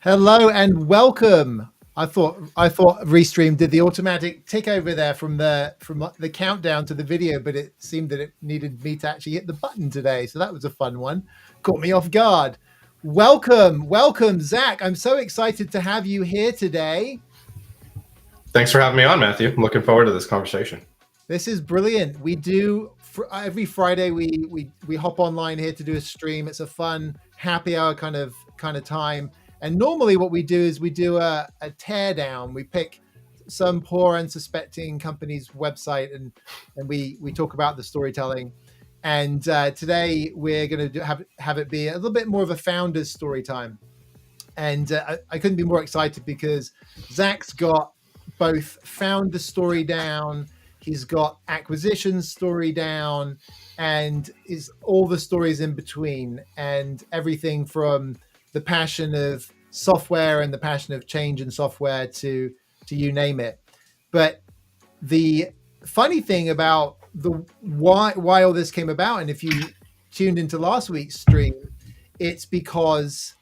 Hello and welcome. I thought Restream did the automatic tick over there from the countdown to the video, but it seemed that it needed me to actually hit the button today. So that was a fun one. Caught me off guard. Welcome, Zach. I'm so excited to have you here today. Thanks for having me on, Matthew. I'm looking forward to this conversation. This is brilliant. We do every Friday. We hop online here to do a stream. It's a fun happy hour kind of time. And normally what we do is we do a teardown. We pick some poor unsuspecting company's website and we talk about the storytelling. And today we're going to have it be a little bit more of a founder's story time. And I couldn't be more excited because Zach's got both founder story down, he's got acquisition story down, and is all the stories in between, and everything from the passion of software and the passion of change in software to you name it. But the funny thing about the why all this came about, and if you tuned into last week's stream, it's because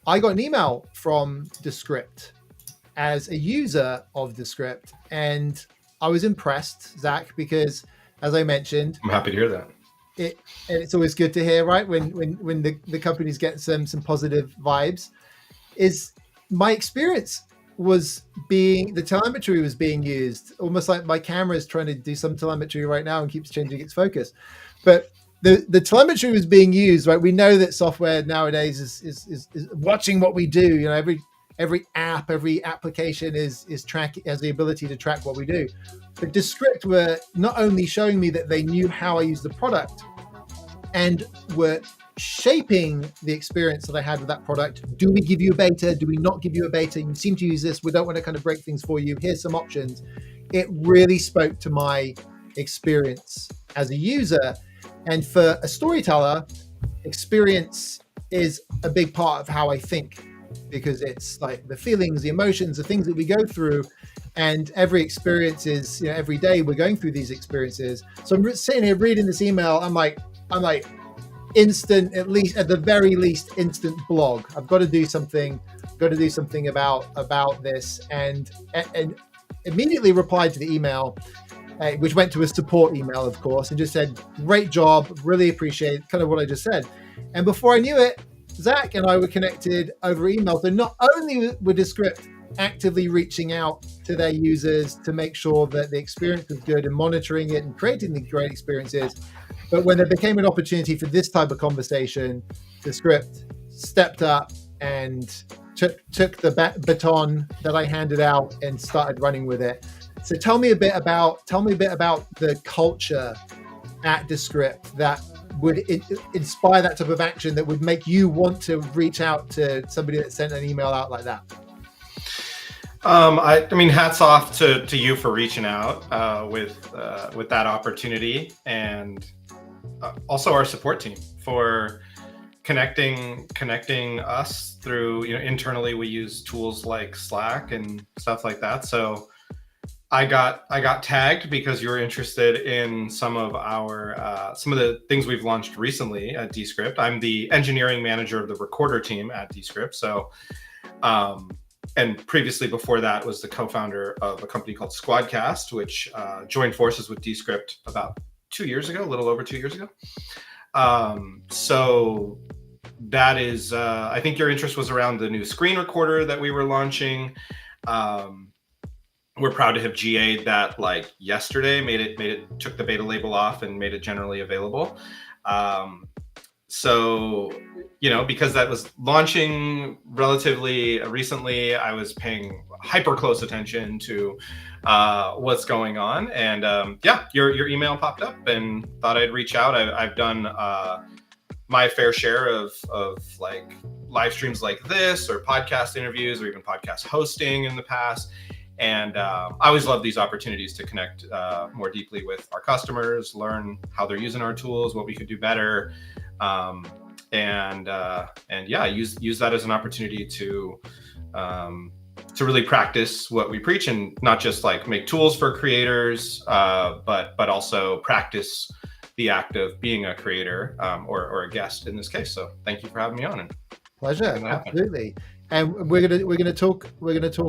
I got an email from Descript as a user of Descript, and I was impressed, Zach, because as I mentioned, I'm happy to hear that. It's always good to hear, right? When the companies get some positive vibes. Is my experience was the telemetry was being used almost like my camera is trying to do some telemetry right now and keeps changing its focus, but the telemetry was being used, right? We know that software nowadays is watching what we do. You know, every app, every application is has the ability to track what we do. But Descript were not only showing me that they knew how I use the product and were shaping the experience that I had with that product. Do we give you a beta? Do we not give you a beta? You seem to use this. We don't want to kind of break things for you. Here's some options. It really spoke to my experience as a user. And for a storyteller, experience is a big part of how I think, because it's like the feelings, the emotions, the things that we go through. And every experience is, every day we're going through these experiences. So I'm sitting here reading this email. I'm like, instant, at the very least, instant blog. I've got to do something. About this, and immediately replied to the email, which went to a support email, of course, and just said, "Great job, really appreciate," kind of what I just said. And before I knew it, Zach and I were connected over email. So not only were Descript actively reaching out to their users to make sure that the experience was good and monitoring it and creating the great experiences, but when there became an opportunity for this type of conversation, Descript stepped up and took the baton that I handed out and started running with it. So tell me a bit about the culture at Descript that would inspire that type of action that would make you want to reach out to somebody that sent an email out like that. I mean, hats off to you for reaching out with that opportunity, and also our support team for connecting us through, internally we use tools like Slack and stuff like that. So I got tagged because you were interested in some of the things we've launched recently at Descript. I'm the engineering manager of the recorder team at Descript. So, and previously before that was the co-founder of a company called SquadCast, which joined forces with Descript about 2 years ago, a little over 2 years ago. So that is, I think your interest was around the new screen recorder that we were launching. We're proud to have GA'd that like yesterday, took the beta label off and made it generally available. So, because that was launching relatively recently, I was paying hyper close attention to what's going on. And your email popped up and thought I'd reach out. I've done my fair share of like live streams like this, or podcast interviews, or even podcast hosting in the past. And I always love these opportunities to connect more deeply with our customers, learn how they're using our tools, what we could do better. And use that as an opportunity to really practice what we preach, and not just like make tools for creators, but also practice the act of being a creator, or a guest in this case. So thank you for having me on. Pleasure, absolutely. And we're gonna talk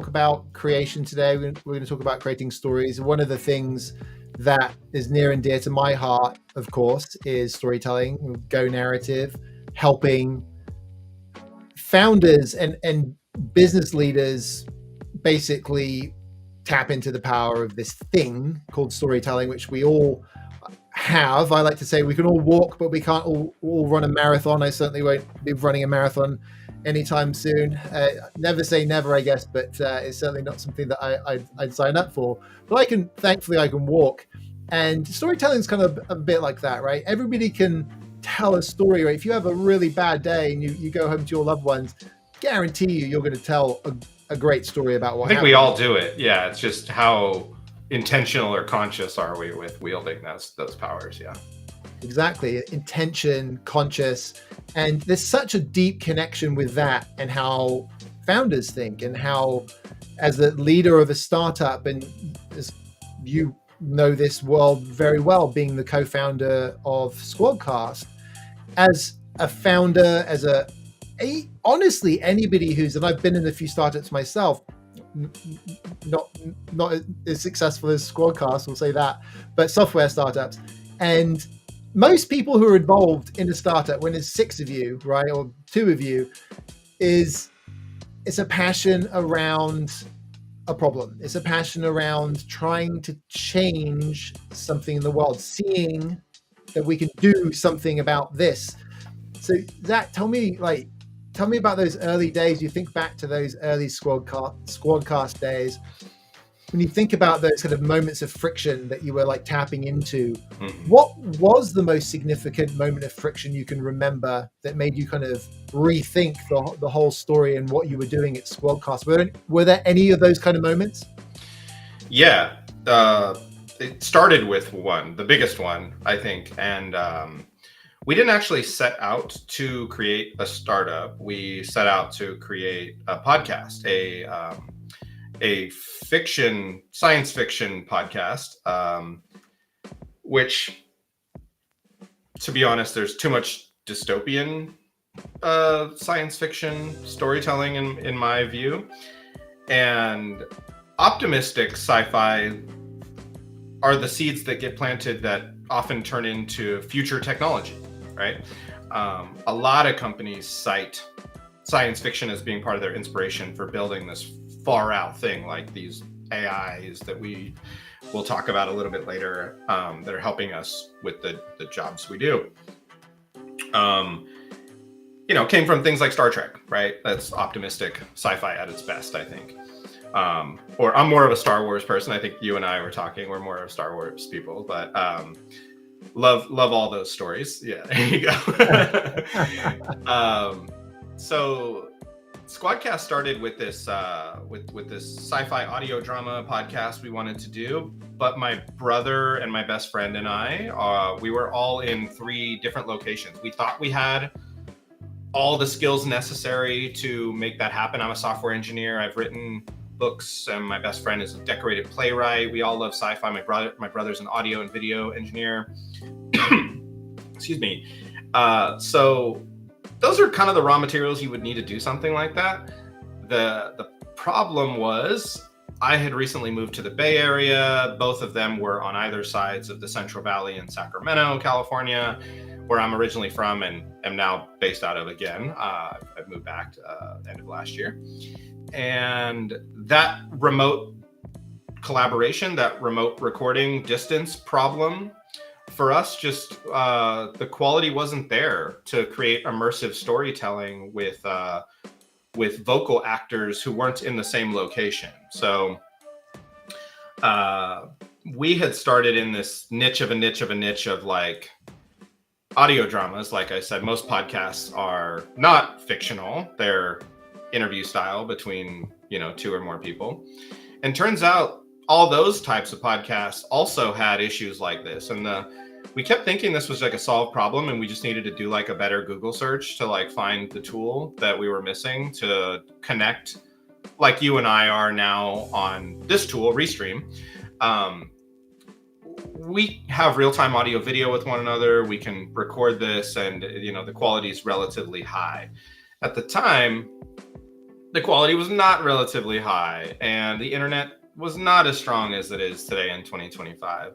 about creation today. We're gonna talk about creating stories. One of the things that is near and dear to my heart, of course, is storytelling, go narrative, helping founders and business leaders basically tap into the power of this thing called storytelling, which we all have. I like to say we can all walk, but we can't all run a marathon. I certainly won't be running a marathon anytime soon. Never say never, I guess, but it's certainly not something that I'd sign up for. But thankfully I can walk. And storytelling is kind of a bit like that, right? Everybody can tell a story, right? If you have a really bad day and you go home to your loved ones, guarantee you're going to tell a great story about what happened. I think we all do it. Yeah, it's just how intentional or conscious are we with wielding those powers? Yeah, exactly. Intention, conscious, and there's such a deep connection with that and how founders think, and how, as a leader of a startup, and as you know this world very well, being the co-founder of SquadCast, as a founder, honestly, anybody and I've been in a few startups myself, not as successful as SquadCast, we'll say that, but software startups. And most people who are involved in a startup, when there's 6 of you, right, or 2 of you, it's a passion around a problem. It's a passion around trying to change something in the world, seeing that we can do something about this. So Zach, tell me about those early days. You think back to those early SquadCast days. When you think about those kind of moments of friction that you were like tapping into, what was the most significant moment of friction you can remember that made you kind of rethink the whole story and what you were doing at SquadCast? Were there any of those kind of moments? Yeah, it started with one, the biggest one, I think, and we didn't actually set out to create a startup. We set out to create a podcast, a science fiction podcast, which, to be honest, there's too much dystopian science fiction storytelling in my view, and optimistic sci-fi are the seeds that get planted that often turn into future technology, right? A lot of companies cite science fiction as being part of their inspiration for building this far out thing, like these AIs that we will talk about a little bit later, that are helping us with the jobs we do. Came from things like Star Trek, right? That's optimistic sci-fi at its best, I think. Or I'm more of a Star Wars person. I think you and I were talking, we're more of Star Wars people, but love all those stories. Yeah, there you go. So SquadCast started with this with this sci-fi audio drama podcast we wanted to do, but my brother and my best friend and I, we were all in 3 different locations. We thought we had all the skills necessary to make that happen. I'm a software engineer. I've written books, and my best friend is a decorated playwright. We all love sci-fi. My brother's an audio and video engineer. Excuse me. So those are kind of the raw materials you would need to do something like that. The problem was I had recently moved to the Bay Area. Both of them were on either sides of the Central Valley in Sacramento, California, where I'm originally from and am now based out of again. I've moved back to the end of last year. And that remote collaboration, that remote recording distance problem, for us, just the quality wasn't there to create immersive storytelling with vocal actors who weren't in the same location. So we had started in this niche of like audio dramas. Like I said, most podcasts are not fictional. They're interview style between 2 or more people. And turns out all those types of podcasts also had issues like this. And we kept thinking this was like a solved problem, and we just needed to do like a better Google search to like find the tool that we were missing to connect, like you and I are now on this tool, Restream. We have real-time audio video with one another. We can record this, and the quality is relatively high. At the time, the quality was not relatively high, and the internet was not as strong as it is today in 2025.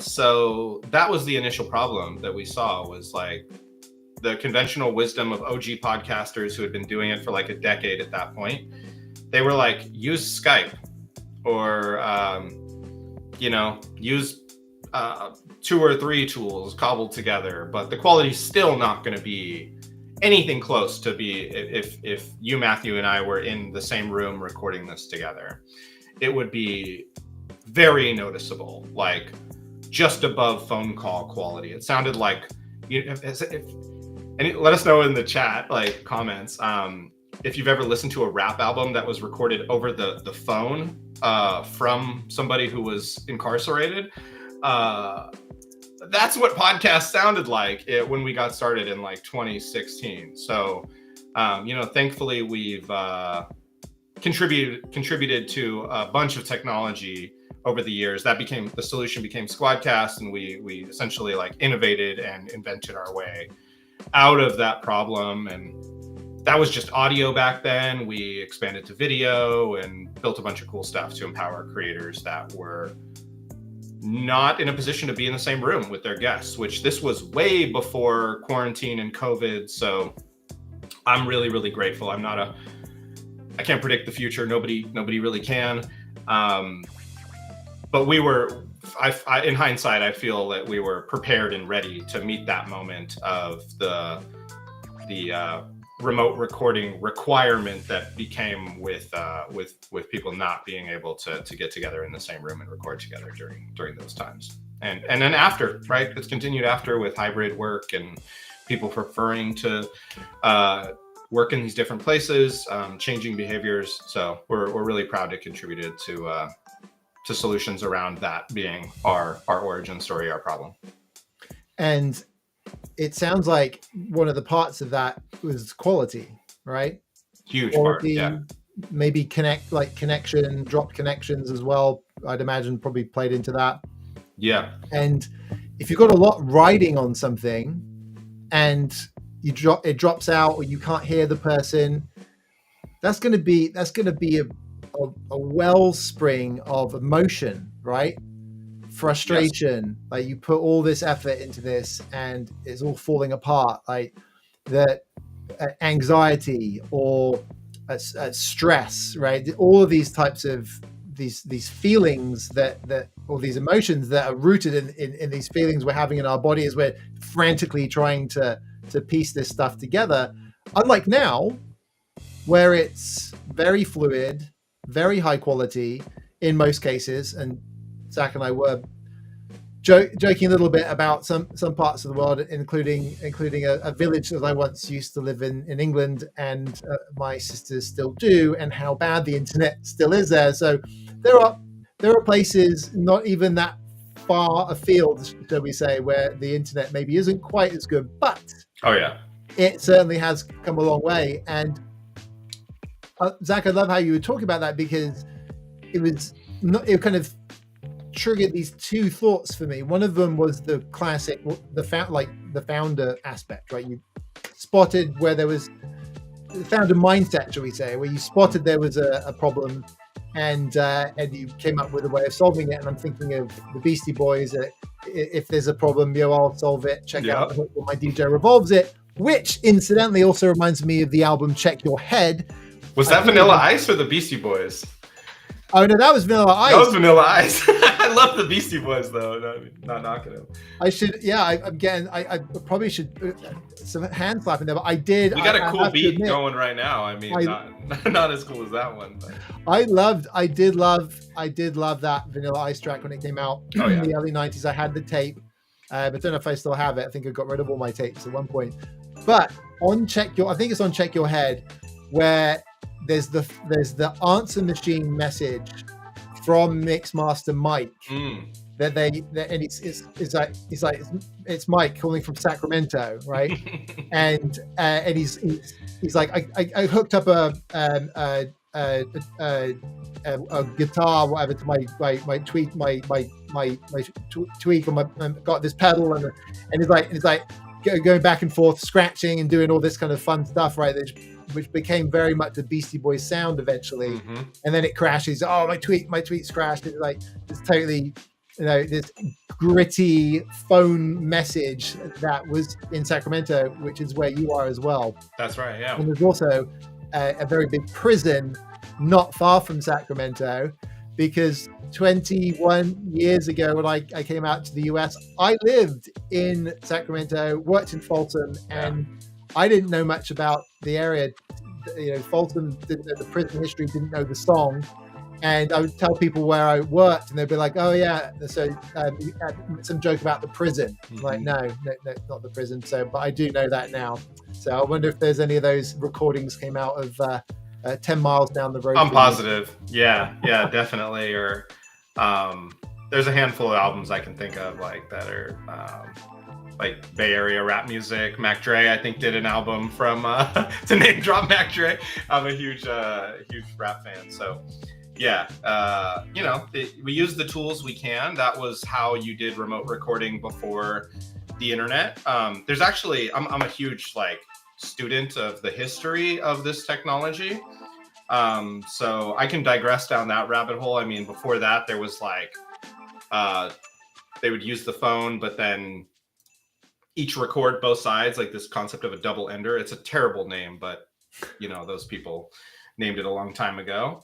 So that was the initial problem that we saw, was like the conventional wisdom of OG podcasters who had been doing it for like a decade at that point. They were like, use Skype, or use 2 or 3 tools cobbled together, but the quality's still not going to be anything close to be if you, Matthew, and I were in the same room recording this together. It would be very noticeable, like just above phone call quality. It sounded like, and let us know in the chat, like comments, if you've ever listened to a rap album that was recorded over the phone from somebody who was incarcerated. That's what podcasts sounded like when we got started in like 2016. So, thankfully we've contributed to a bunch of technology over the years. The solution became SquadCast, and we essentially like innovated and invented our way out of that problem. And that was just audio back then. We expanded to video and built a bunch of cool stuff to empower creators that were not in a position to be in the same room with their guests, which this was way before quarantine and COVID. So I'm really, really grateful. I can't predict the future. Nobody really can. But we were, in hindsight, I feel that we were prepared and ready to meet that moment of the remote recording requirement that became with people not being able to get together in the same room and record together during those times. And then after, right? It's continued after with hybrid work and people preferring to work in these different places, changing behaviors. So we're really proud to contribute to solutions around that being our origin story, our problem. And it sounds like one of the parts of that was quality, right? Huge quality, part, yeah. Maybe connection, dropped connections as well. I'd imagine probably played into that. Yeah. And if you've got a lot riding on something and it drops out, or you can't hear the person, that's going to be a wellspring of emotion, right? Frustration. Yes. Like you put all this effort into this and it's all falling apart, like that anxiety or stress, right? All of these types of these feelings that or these emotions that are rooted in these feelings we're having in our body as we're frantically trying to piece this stuff together. Unlike now, where it's very fluid, very high quality in most cases, and Zach and I were joking a little bit about some parts of the world, including a village that I once used to live in England, and my sisters still do, and how bad the internet still is there. So there are places not even that far afield, shall we say, where the internet maybe isn't quite as good, but it certainly has come a long way. And Zach, I love how you were talking about that, because it kind of triggered these two thoughts for me. One of them was the classic, the founder aspect, right? You spotted where there was the founder mindset, shall we say, where you spotted there was a problem, and you came up with a way of solving it. And I'm thinking of the Beastie Boys. If there's a problem, I'll solve it. Check out the hook where my DJ revolves it, which incidentally also reminds me of the album Check Your Head. Was that Vanilla Ice or the Beastie Boys? Oh no, that was Vanilla Ice. That was Vanilla Ice. I love the Beastie Boys though. No, not knocking them. I probably should some hand slapping there, but I did. We got a cool beat going right now. I mean, not as cool as that one. But. I did love that Vanilla Ice track when it came out in the early 90s. I had the tape, but I don't know if I still have it. I think I got rid of all my tapes at one point. But I think it's on Check Your Head, where there's the answer machine message from Mixmaster Mike it's Mike calling from Sacramento, right? and he's like, I hooked up a guitar, whatever, to my tweak, my tweak, and got this pedal, and he's like going back and forth, scratching and doing all this kind of fun stuff, right? That which became very much the Beastie Boys sound eventually. Mm-hmm. And then it crashes. Oh, my tweet's crashed. It's like it's totally, this gritty phone message that was in Sacramento, which is where you are as well. That's right. Yeah. And there's also a very big prison not far from Sacramento, because 21 years ago when I came out to the US, I lived in Sacramento, worked in Folsom, and I didn't know much about the area. Folsom didn't know the prison history, didn't know the song. And I would tell people where I worked, and they'd be like, "Oh yeah, so you had some joke about the prison." I'm like, no, not the prison. So, but I do know that now. So I wonder if there's any of those recordings came out of 10 miles down the road. I'm positive. Yeah, definitely. Or there's a handful of albums I can think of like that are like Bay Area rap music. Mac Dre, I think, did an album from to name drop Mac Dre. I'm a huge rap fan. So yeah, we use the tools we can. That was how you did remote recording before the internet. There's actually, I'm a huge student of the history of this technology. So I can digress down that rabbit hole. I mean, before that, there was they would use the phone, but then each record both sides, like this concept of a double ender. It's a terrible name, but those people named it a long time ago.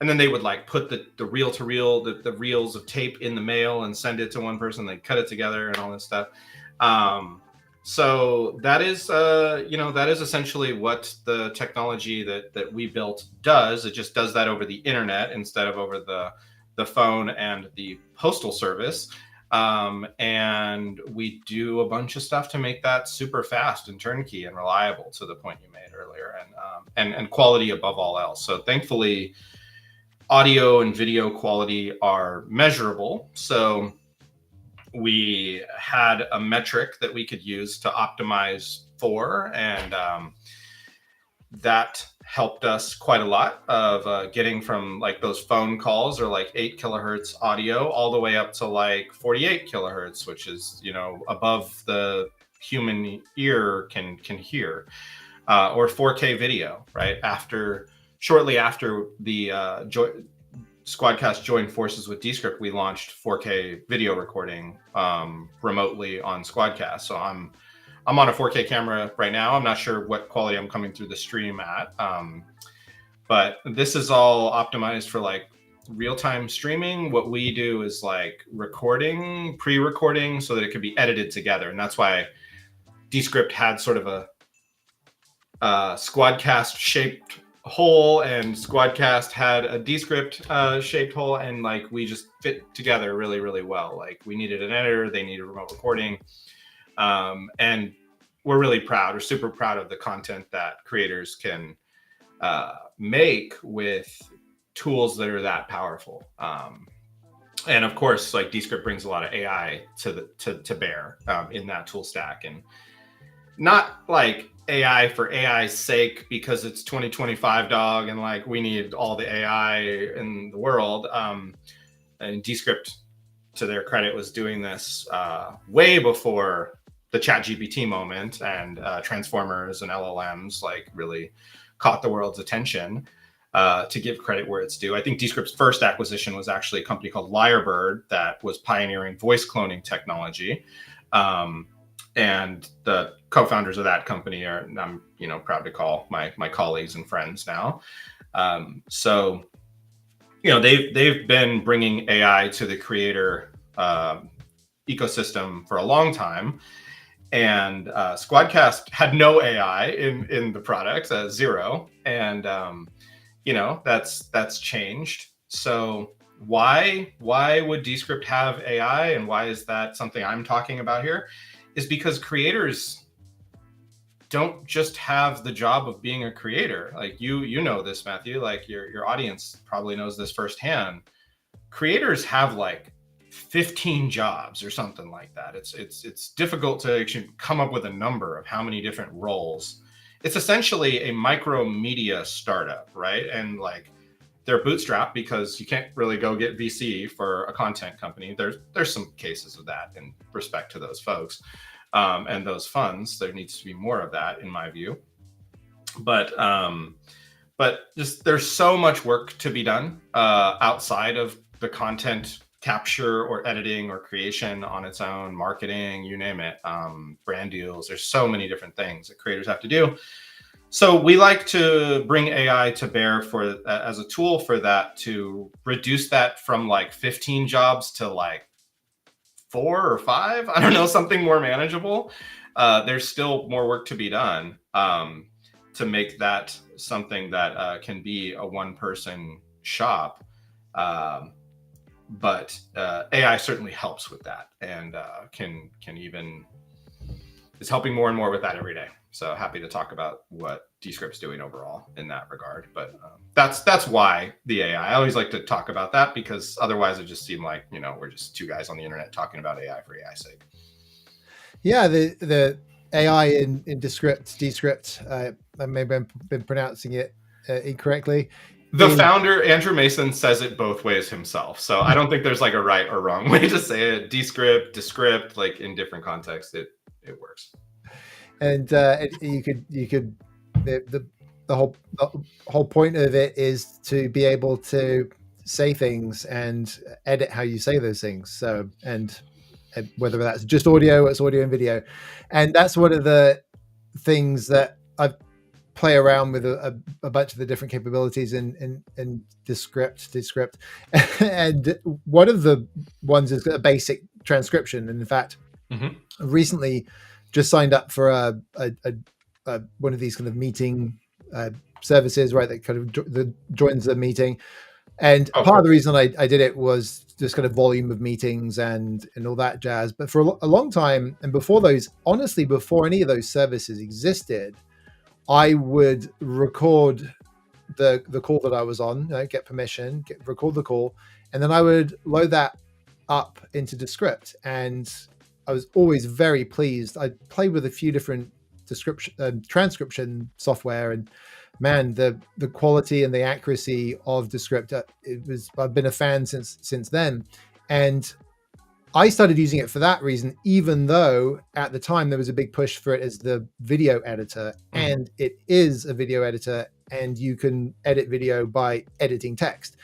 And then they would put the reel to reel, the reels of tape in the mail and send it to one person. They'd cut it together and all this stuff. So that is, that is essentially what the technology that we built does. It just does that over the internet instead of over the phone and the postal service. And we do a bunch of stuff to make that super fast and turnkey and reliable, to the point you made earlier, and quality above all else. So thankfully, audio and video quality are measurable. So we had a metric that we could use to optimize for, and that helped us quite a lot of getting from those phone calls or 8 kilohertz audio all the way up to 48 kilohertz, which is above the human ear can hear, or 4K video. Right shortly after the SquadCast joined forces with Descript, we launched 4K video recording remotely on SquadCast. So I'm on a 4K camera right now. I'm not sure what quality I'm coming through the stream at, but this is all optimized for real-time streaming. What we do is recording, pre-recording, so that it could be edited together, and that's why Descript had sort of a SquadCast shaped hole, and SquadCast had a Descript shaped hole, and we just fit together really, really well. We needed an editor, they needed remote recording, and we're really proud. We're super proud of the content that creators can make with tools that are that powerful. And of course, Descript brings a lot of AI to bear in that tool stack, and not AI for AI's sake because it's 2025, dog, and we need all the AI in the world. And Descript, to their credit, was doing this way before the ChatGPT moment, and transformers and LLMs really caught the world's attention. To give credit where it's due, I think Descript's first acquisition was actually a company called Lyrebird that was pioneering voice cloning technology. And the co-founders of that company I'm proud to call my colleagues and friends now. So they've been bringing AI to the creator ecosystem for a long time, and SquadCast had no AI in the product, zero, and that's changed. So why would Descript have AI, and why is that something I'm talking about here? Is because creators don't just have the job of being a creator. You know this, Matthew, your audience probably knows this firsthand. Creators have 15 jobs or something like that. It's difficult to actually come up with a number of how many different roles. It's essentially a micro media startup, right? And they're bootstrapped because you can't really go get VC for a content company. There's some cases of that in respect to those folks and those funds. There needs to be more of that, in my view. but just there's so much work to be done outside of the content capture or editing or creation on its own, marketing, you name it, brand deals. There's so many different things that creators have to do. So we like to bring AI to bear for as a tool for that, to reduce that from like 15 jobs to like 4 or 5. I don't know, something more manageable. There's still more work to be done to make that something that can be a one-person shop. But AI certainly helps with that, and can even is helping more and more with that every day. So happy to talk about what Descript's doing overall in that regard. But that's why the AI. I always like to talk about that, because otherwise it just seemed like, you know, we're just two guys on the internet talking about AI for AI's sake. Yeah, the AI in Descript. I may have been pronouncing it incorrectly. The founder, Andrew Mason, says it both ways himself. So I don't think there's like a right or wrong way to say it. Descript, like in different contexts, it works. And you could the whole point of it is to be able to say things and edit how you say those things. So and whether that's just audio, it's audio and video, and that's one of the things that I've play around with a bunch of the different capabilities in Descript. And one of the ones is a basic transcription. And in fact, I recently just signed up for a one of these kind of meeting services, right, that kind of joins the meeting. And part of the reason I did it was just kind of volume of meetings and all that jazz. But for a long time, and before those, honestly, before any of those services existed, I would record the call that I was on, get permission, record the call, and then I would load that up into Descript. And I was always very pleased. I played with a few different transcription software, and man, the quality and the accuracy of Descript, I've been a fan since then. And I started using it for that reason, even though at the time there was a big push for it as the video editor, and it is a video editor, and you can edit video by editing text.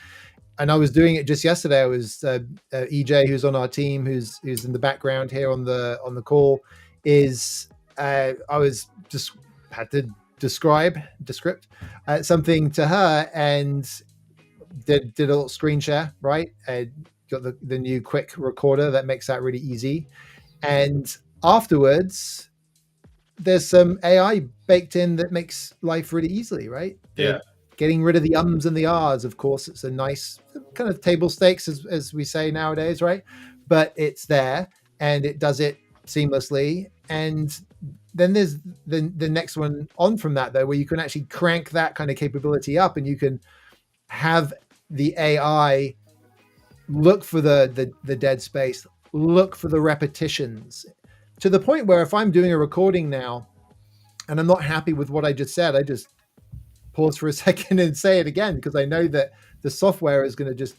And I was doing it just yesterday. I was EJ, who's on our team, who's in the background here on the call, I was just had to Descript something to her, and did a little screen share, right? Got the new quick recorder that makes that really easy. And afterwards, there's some AI baked in that makes life really easily, right? Yeah. Getting rid of the ums and the ahs, of course. It's a nice kind of table stakes, as we say nowadays, right? But it's there, and it does it seamlessly. And then there's the next one on from that, though, where you can actually crank that kind of capability up, and you can have the AI look for the dead space, look for the repetitions, to the point where if I'm doing a recording now and I'm not happy with what I just said, I just pause for a second and say it again, because I know that the software is going to just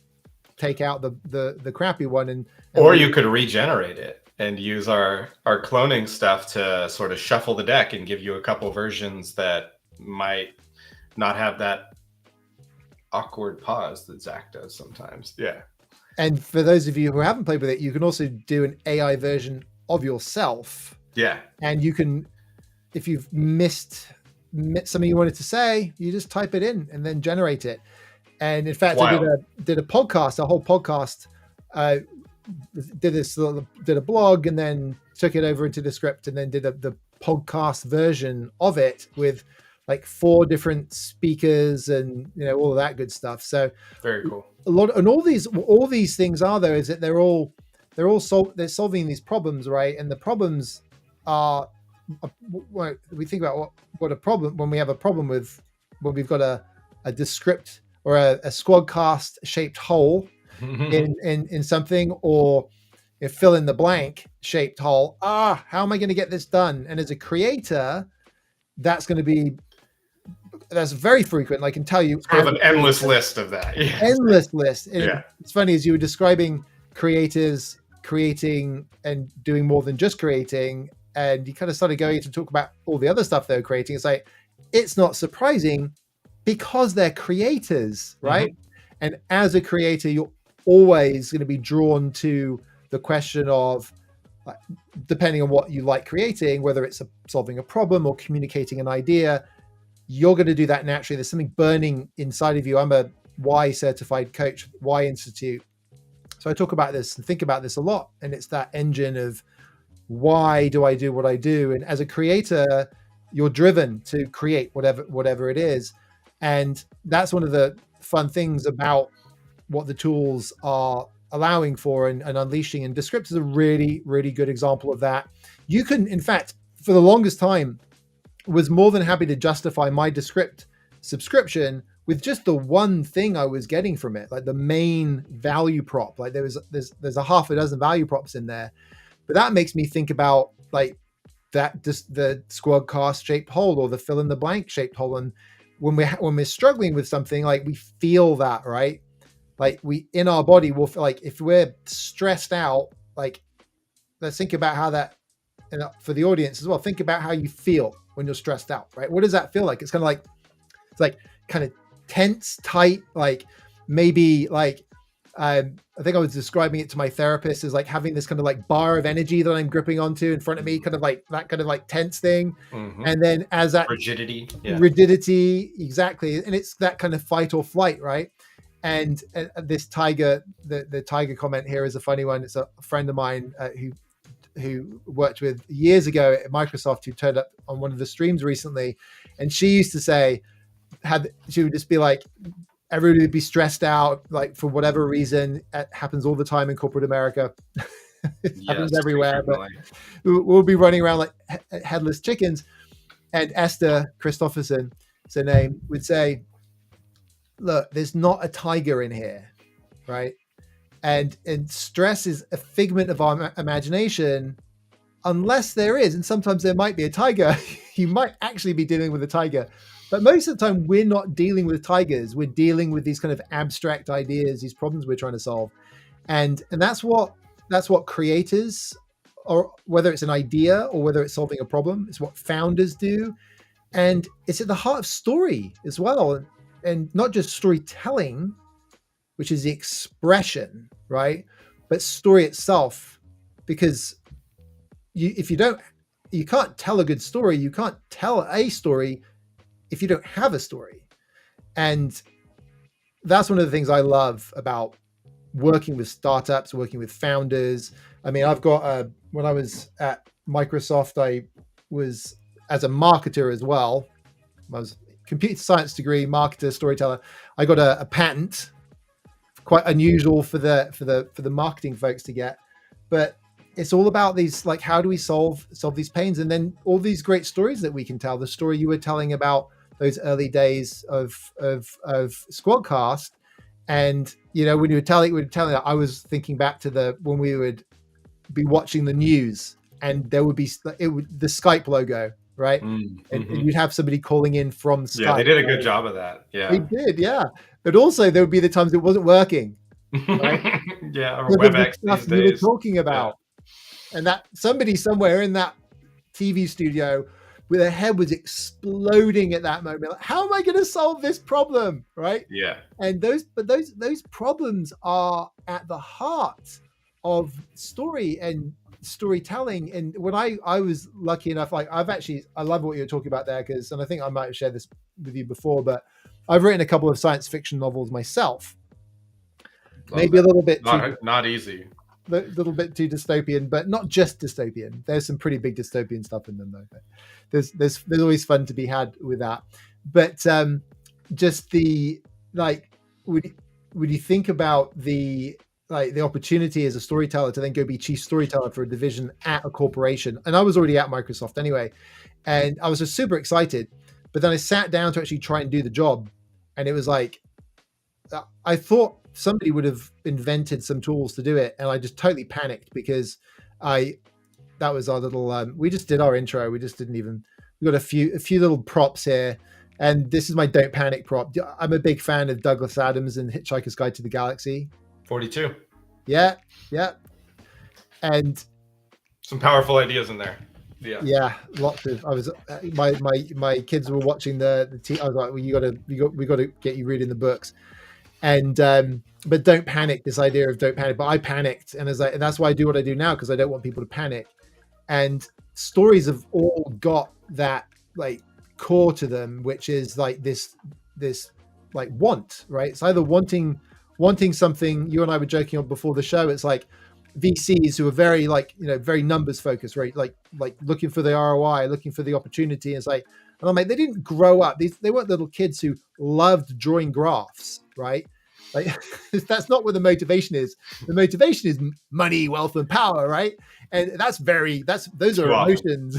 take out the crappy one. Or you could regenerate it and use our cloning stuff to sort of shuffle the deck and give you a couple versions that might not have that awkward pause that Zach does sometimes. Yeah. And for those of you who haven't played with it, you can also do an AI version of yourself. Yeah. And you can, if you've missed something you wanted to say, you just type it in and then generate it. And in fact, I did a podcast, a whole podcast, did a blog, and then took it over into Descript, and then did the podcast version of it with like 4 different speakers and all of that good stuff. So very cool. All these things are, though, is that they're solving these problems, right? And the problems are, when we think about what a problem, when we have a problem with, when we've got a Descript or a SquadCast shaped hole in something, or a fill in the blank shaped hole. How am I going to get this done? And as a creator, that's very frequent. I can tell you, sort of an endless list of that. Yes. Endless list. Yeah. It's funny, as you were describing creators creating and doing more than just creating, and you kind of started going to talk about all the other stuff they were creating. It's like it's not surprising because they're creators, right? Mm-hmm. And as a creator, you're always going to be drawn to the question of, depending on what you like creating, whether it's solving a problem or communicating an idea, you're going to do that naturally. There's something burning inside of you. I'm a Y certified coach, Y Institute. So I talk about this and think about this a lot. And it's that engine of, why do I do what I do? And as a creator, you're driven to create whatever it is. And that's one of the fun things about what the tools are allowing for and unleashing. And Descript is a really, really good example of that. You can, in fact, for the longest time, was more than happy to justify my Descript subscription with just the one thing I was getting from it, like the main value prop. Like there's a half a dozen value props in there. But that makes me think about like that, just the SquadCast shaped hole or the fill in the blank shaped hole. And when we're struggling with something, like we feel that, right? Like we, in our body, will feel like if we're stressed out, like let's think about how that, and for the audience as well, think about how you feel when you're stressed out, right? What does that feel like? It's kind of like, it's like kind of tense, tight, like maybe like, I think I was describing it to my therapist as like having this kind of like bar of energy that I'm gripping onto in front of me, kind of like that kind of like tense thing. Mm-hmm. And then as that rigidity, exactly. And it's that kind of fight or flight, right? And this tiger, the tiger comment here is a funny one. It's a friend of mine who worked with years ago at Microsoft, who turned up on one of the streams recently. And she used to say, she would just be like, everybody would be stressed out, like for whatever reason. It happens all the time in corporate America. It happens everywhere, but we'll be running around like headless chickens. And Esther Christopherson, is her name, would say, look, there's not a tiger in here, right? And stress is a figment of our imagination, unless there is, and sometimes there might be a tiger. You might actually be dealing with a tiger. But most of the time, we're not dealing with tigers. We're dealing with these kind of abstract ideas, these problems we're trying to solve, and that's what creators, or whether it's an idea or whether it's solving a problem, it's what founders do, and it's at the heart of story as well, and not just storytelling, which is the expression, right? But story itself, because you can't tell a good story. You can't tell a story if you don't have a story. And that's one of the things I love about working with startups, working with founders. I mean, I've got when I was at Microsoft, I was as a marketer as well. I was a computer science degree, marketer, storyteller. I got a patent, quite unusual for the marketing folks to get, but it's all about these, like, how do we solve these pains? And then all these great stories that we can tell. The story you were telling about those early days of SquadCast, and when you were telling that, I was thinking back to when we would be watching the news, and there would be the Skype logo, right? Mm-hmm. And you'd have somebody calling in from Skype. Yeah, they did a good job of that. Yeah, they did. Yeah, but also there would be the times it wasn't working. Right? Yeah, or WebEx stuff you were talking about, and that somebody somewhere in that TV studio with their head was exploding at that moment. Like, how am I going to solve this problem? Right? Yeah. And those problems are at the heart of story and storytelling. And when I was lucky enough, like I love what you're talking about there, and I think I might have shared this with you before, but I've written a couple of science fiction novels myself. Maybe a little bit not easy. A little bit too dystopian, but not just dystopian. There's some pretty big dystopian stuff in them, though. But there's always fun to be had with that. But just the would you think about the opportunity as a storyteller to then go be chief storyteller for a division at a corporation? And I was already at Microsoft anyway, and I was just super excited. But then I sat down to actually try and do the job, and it was like I thought somebody would have invented some tools to do it, and I just totally panicked because that was our little we just did our intro. We got a few little props here, and this is my don't panic prop. I'm a big fan of Douglas Adams and Hitchhiker's Guide to the Galaxy. 42. Yeah, and some powerful ideas in there. Yeah, lots of. I was my kids were watching the I was like, well, we got to get you reading the books, and but don't panic. This idea of don't panic, but I panicked, and and that's why I do what I do now, because I don't want people to panic. And stories have all got that like core to them, which is like this like want, right? It's either wanting something. You and I were joking on before the show. It's like VCs who are very like, very numbers focused, right? Like looking for the ROI, looking for the opportunity. It's like, and I'm like, they didn't grow up. They weren't little kids who loved drawing graphs, right? Like that's not what the motivation is. The motivation is money, wealth, and power, right? And those are emotions.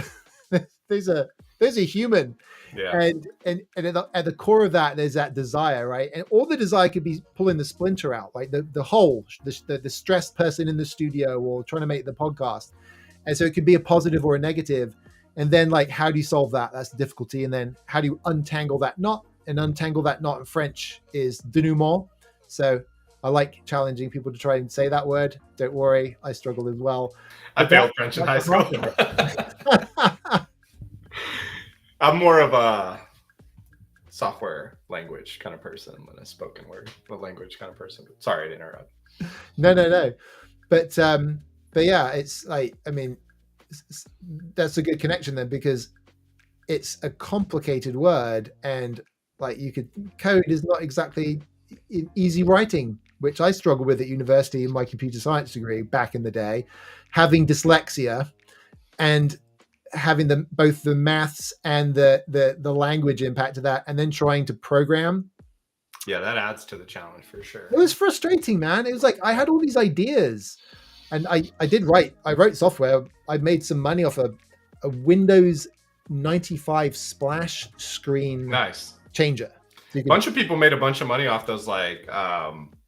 those are human. Yeah. And at the core of that, there's that desire, right? And all the desire could be pulling the splinter out, like the stressed person in the studio or trying to make the podcast. And so it could be a positive or a negative. And then like, how do you solve that? That's the difficulty. And then how do you untangle that knot? And untangle that knot in French is denouement. So I like challenging people to try and say that word. Don't worry, I struggle as well. I failed French in high school. I'm more of a software language kind of person than a spoken word language kind of person. Sorry to interrupt. No. But yeah, it's like, I mean, that's a good connection then, because it's a complicated word, and like code is not exactly easy writing, which I struggled with at university in my computer science degree back in the day, having dyslexia and having both the maths and the language impact of that, and then trying to program. Yeah, that adds to the challenge for sure. It was frustrating, man. It was like I had all these ideas, and I wrote software. I made some money off a Windows 95 splash screen changer. So a bunch of people made a bunch of money off those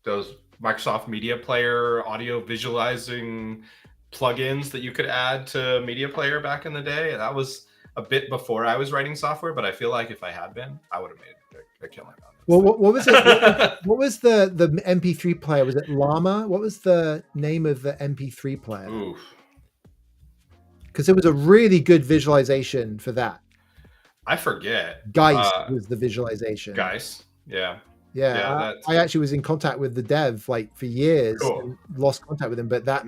those Microsoft Media Player audio visualizing plugins that you could add to Media Player back in the day. That was a bit before I was writing software, but I feel like if I had been, I would have made a killing on it. Well, what was it? What was the MP3 player? Was it Llama? What was the name of the MP3 player? Oof. Because it was a really good visualization for that. I forget. Geist was the visualization. Geist, yeah. Yeah, I actually was in contact with the dev like for years. Cool. And lost contact with him, but that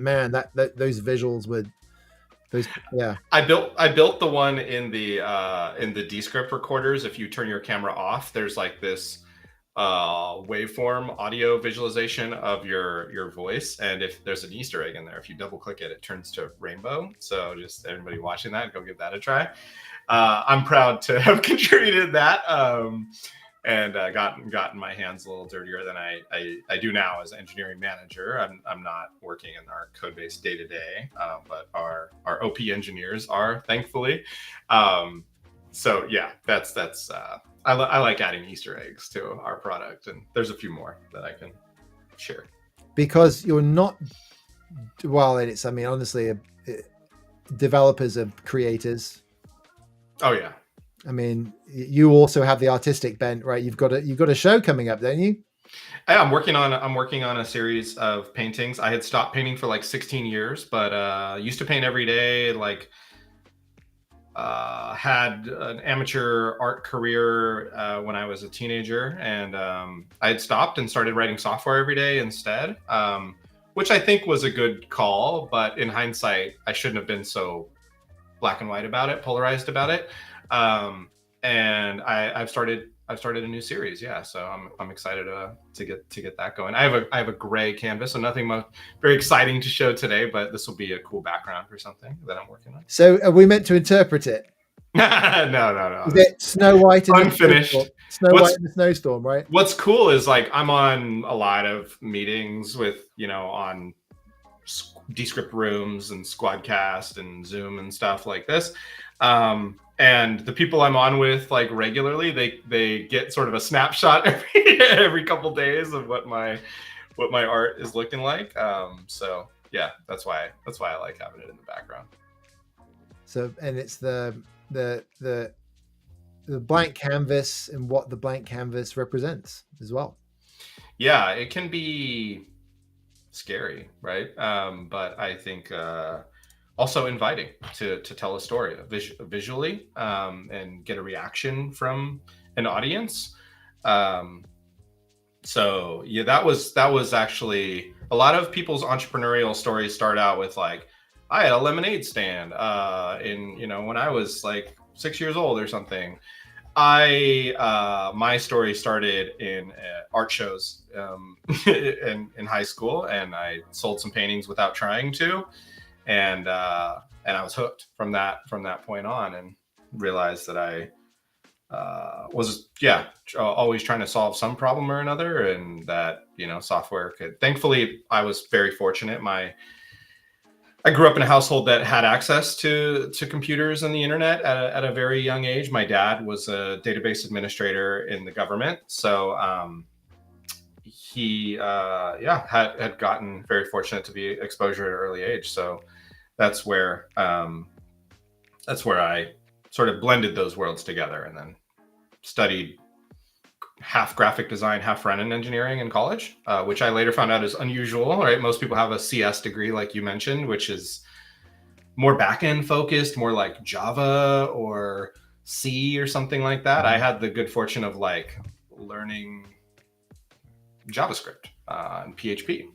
those visuals were those. Yeah, I built the one in the Descript recorders. If you turn your camera off, there's like this waveform audio visualization of your voice, and if there's an Easter egg in there, if you double click it, it turns to rainbow. So just everybody watching that, go give that a try. I'm proud to have contributed that. And gotten my hands a little dirtier than I do now as engineering manager. I'm not working in our code base day to day, but our OP engineers are, thankfully. So yeah, that's I like adding Easter eggs to our product, and there's a few more that I can share. Because you're not, well, it's, I mean, honestly, developers are creators. Oh yeah. I mean, you also have the artistic bent, right? You've got a show coming up, don't you? I'm working on a series of paintings. I had stopped painting for like 16 years, but used to paint every day. Like had an amateur art career when I was a teenager, and I had stopped and started writing software every day instead, which I think was a good call. But in hindsight, I shouldn't have been so black and white about it, polarized about it. And I've started a new series. Yeah. So I'm excited to get that going. I have a gray canvas, so nothing very exciting to show today, but this will be a cool background for something that I'm working on. So are we meant to interpret it? No. Is it Snow White and unfinished? White in the snowstorm, right? What's cool is like I'm on a lot of meetings with, on Descript rooms and SquadCast and Zoom and stuff like this. And the people I'm on with like regularly, they get sort of a snapshot every couple days of what my art is looking like. So yeah, that's why I like having it in the background. So, and it's the blank canvas and what the blank canvas represents as well. Yeah, it can be scary, right? But I think also inviting to tell a story visually, and get a reaction from an audience. So yeah, that was actually a lot of people's entrepreneurial stories start out with like, I had a lemonade stand when I was like 6 years old or something. My story started in art shows in high school, and I sold some paintings without trying to, and I was hooked from that point on, and realized that I was always trying to solve some problem or another, and that software could. Thankfully, I was very fortunate. I grew up in a household that had access to computers and the internet at a very young age. My dad was a database administrator in the government, so he had gotten very fortunate to be exposure at an early age. So that's where I sort of blended those worlds together, and then studied half graphic design, half front-end engineering in college, which I later found out is unusual, right? Most people have a CS degree, like you mentioned, which is more back-end focused, more like Java or C or something like that. I had the good fortune of like learning JavaScript and PHP.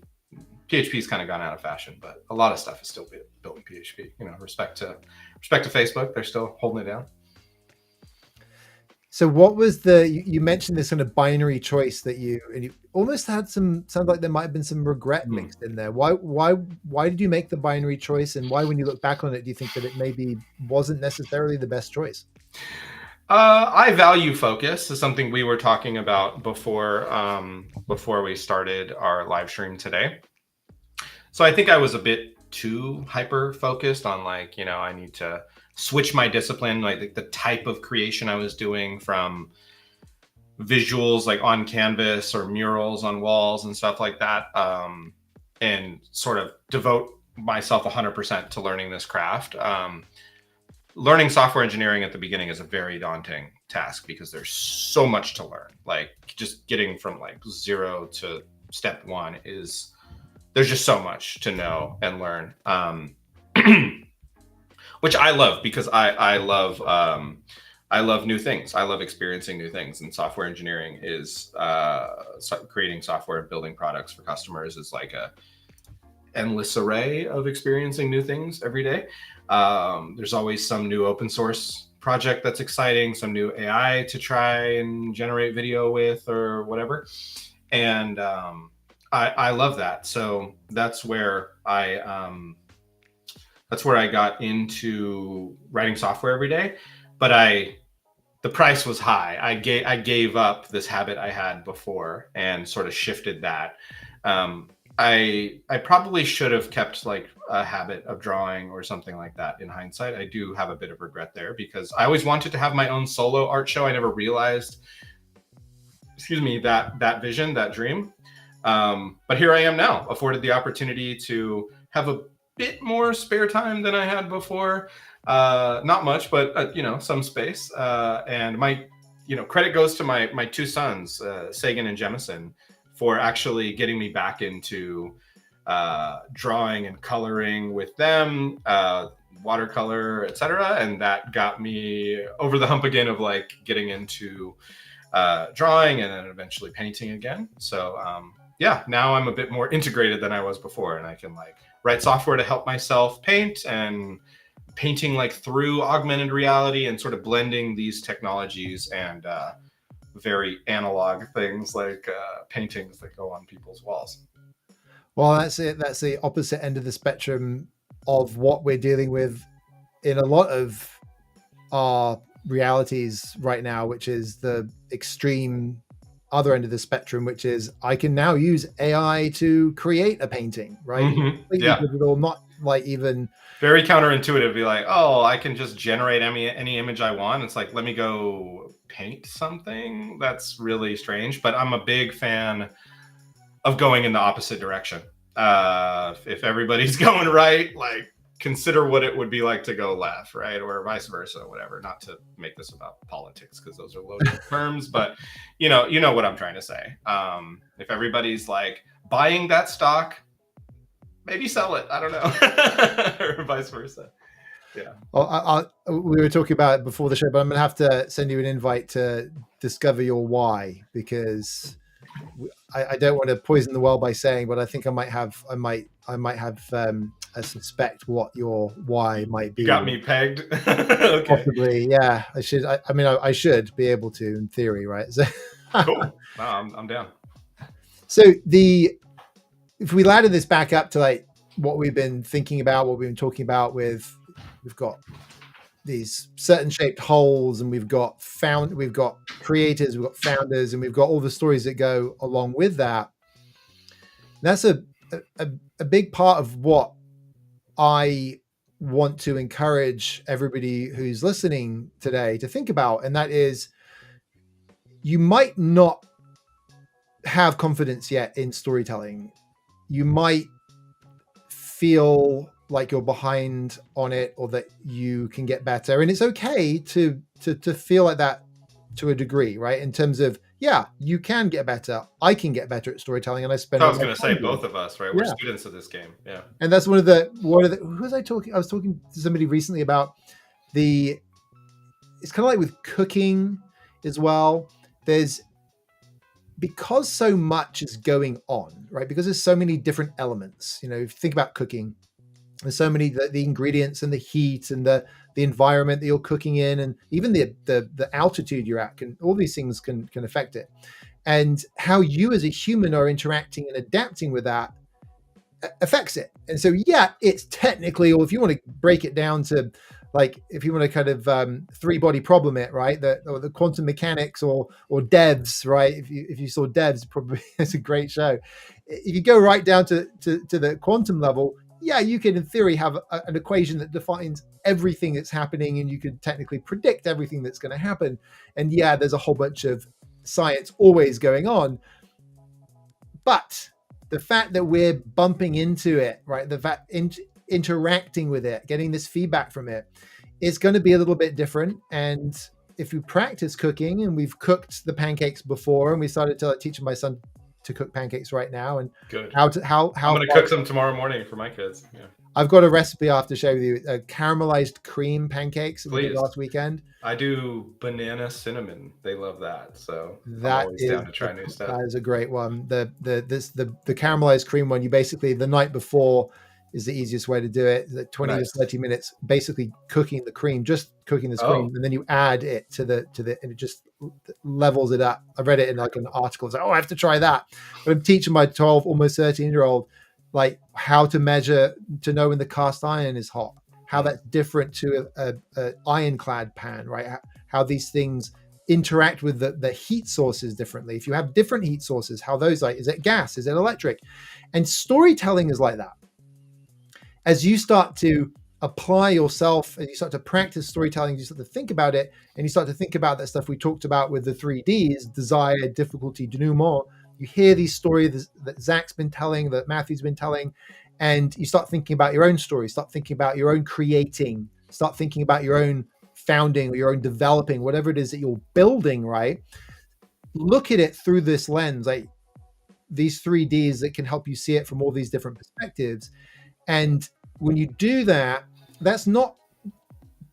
PHP's kind of gone out of fashion, but a lot of stuff is still built in PHP. Respect to Facebook, they're still holding it down. So what was you mentioned this kind of binary choice that you almost had sounds like there might have been some regret mixed in there. Why did you make the binary choice, and why, when you look back on it, do you think that it maybe wasn't necessarily the best choice? I value focus. Is something we were talking about before we started our live stream today. So I think I was a bit too hyper focused on like, I need to switch my discipline, like the type of creation I was doing, from visuals like on canvas or murals on walls and stuff like that, and sort of devote myself 100% to learning this craft. Learning software engineering at the beginning is a very daunting task because there's so much to learn. Like just getting from like 0 to step 1 there's just so much to know and learn. Which I love, because I love new things. I love experiencing new things, and software engineering is creating software and building products for customers is like a endless array of experiencing new things every day. There's always some new open source project that's exciting, some new AI to try and generate video with or whatever, and I love that. So that's where I got into writing software every day. But the price was high. I gave up this habit I had before and sort of shifted that. I probably should have kept like a habit of drawing or something like that. In hindsight, I do have a bit of regret there, because I always wanted to have my own solo art show. I never realized, that vision, that dream. But here I am now, afforded the opportunity to have a bit more spare time than I had before. Not much, but some space. And my credit goes to my two sons, Sagan and Jemison, for actually getting me back into drawing and coloring with them, watercolor, etc. And that got me over the hump again of like getting into drawing and then eventually painting again. So now I'm a bit more integrated than I was before, and I can like write software to help myself paint, and painting like through augmented reality, and sort of blending these technologies and very analog things like paintings that go on people's walls. Well, that's it. That's the opposite end of the spectrum of what we're dealing with in a lot of our realities right now, which is the extreme other end of the spectrum, which is I can now use AI to create a painting, right? Mm-hmm. Yeah. Digital, not like even very counterintuitive. Be like, oh, I can just generate any image I want. It's like, let me go paint something. That's really strange. But I'm a big fan of going in the opposite direction. If everybody's going right, like consider what it would be like to go left, right? Or vice versa, whatever. Not to make this about politics, because those are loaded terms, but you know what I'm trying to say. If everybody's like buying that stock, maybe sell it. I don't know, or vice versa. Yeah. Well, we were talking about it before the show, but I'm going to have to send you an invite to discover your why, because I don't want to poison the well by saying, but I think I might have a suspect what your why might be. You got me pegged. Okay. Possibly, yeah. I should. I should be able to, in theory, right? So, cool. Wow, I'm down. So if we ladder this back up to like what we've been thinking about, what we've been talking about with, we've got these certain shaped holes, and we've got creators, we've got founders, and we've got all the stories that go along with that. That's a big part of what I want to encourage everybody who's listening today to think about, and that is, you might not have confidence yet in storytelling. You might feel like you're behind on it, or that you can get better, and it's okay to feel like that to a degree, right? In terms of, yeah, you can get better. I can get better at storytelling, and I spend. I was going to say both of us, right? We're students of this game, yeah. And that's one of the. Who was I talking? I was talking to somebody recently about it's kind of like with cooking as well. Because so much is going on, right? Because there's so many different elements. If you think about cooking, there's so many the ingredients and the heat and the environment that you're cooking in, and even the altitude you're at, all these things can affect it. And how you as a human are interacting and adapting with that affects it. And so, yeah, it's technically, or if you want to break it down to, like, if you want to kind of 3-body problem it, right? The quantum mechanics or devs, right? If you saw devs, probably it's a great show. If you go right down to the quantum level, yeah, you can in theory have an equation that defines everything that's happening, and you could technically predict everything that's going to happen. And yeah, there's a whole bunch of science always going on. But the fact that we're bumping into it, right? The fact interacting with it, getting this feedback from it, is going to be a little bit different. And if you practice cooking, and we've cooked the pancakes before, and we started to teach my son to cook pancakes right now, and good. How I'm going to cook them tomorrow morning for my kids. Yeah. I've got a recipe I have to share with you. Caramelized cream pancakes that we did last weekend. I do banana cinnamon. They love that. So I'm always down to try new stuff. That is a great one. The caramelized cream one, you basically, the night before is the easiest way to do it. 20 to 30 minutes, basically cooking the cream, just cooking this cream, and then you add it to the, and it just levels it up. I read it in like an article. It's like, I have to try that. But I'm teaching my 12, almost 13-year-old, like, how to measure to know when the cast iron is hot, how that's different to a ironclad pan, right? How these things interact with the heat sources differently. If you have different heat sources, how those, like, is it gas? Is it electric? And storytelling is like that. As you start to apply yourself, and you start to practice storytelling, you start to think about it, and you start to think about that stuff we talked about with the 3Ds, desire, difficulty, denouement. You hear these stories that Zach's been telling, that Matthew's been telling, and you start thinking about your own story, start thinking about your own creating, start thinking about your own founding or your own developing, whatever it is that you're building, right? Look at it through this lens, like these 3Ds that can help you see it from all these different perspectives. And when you do that, that's not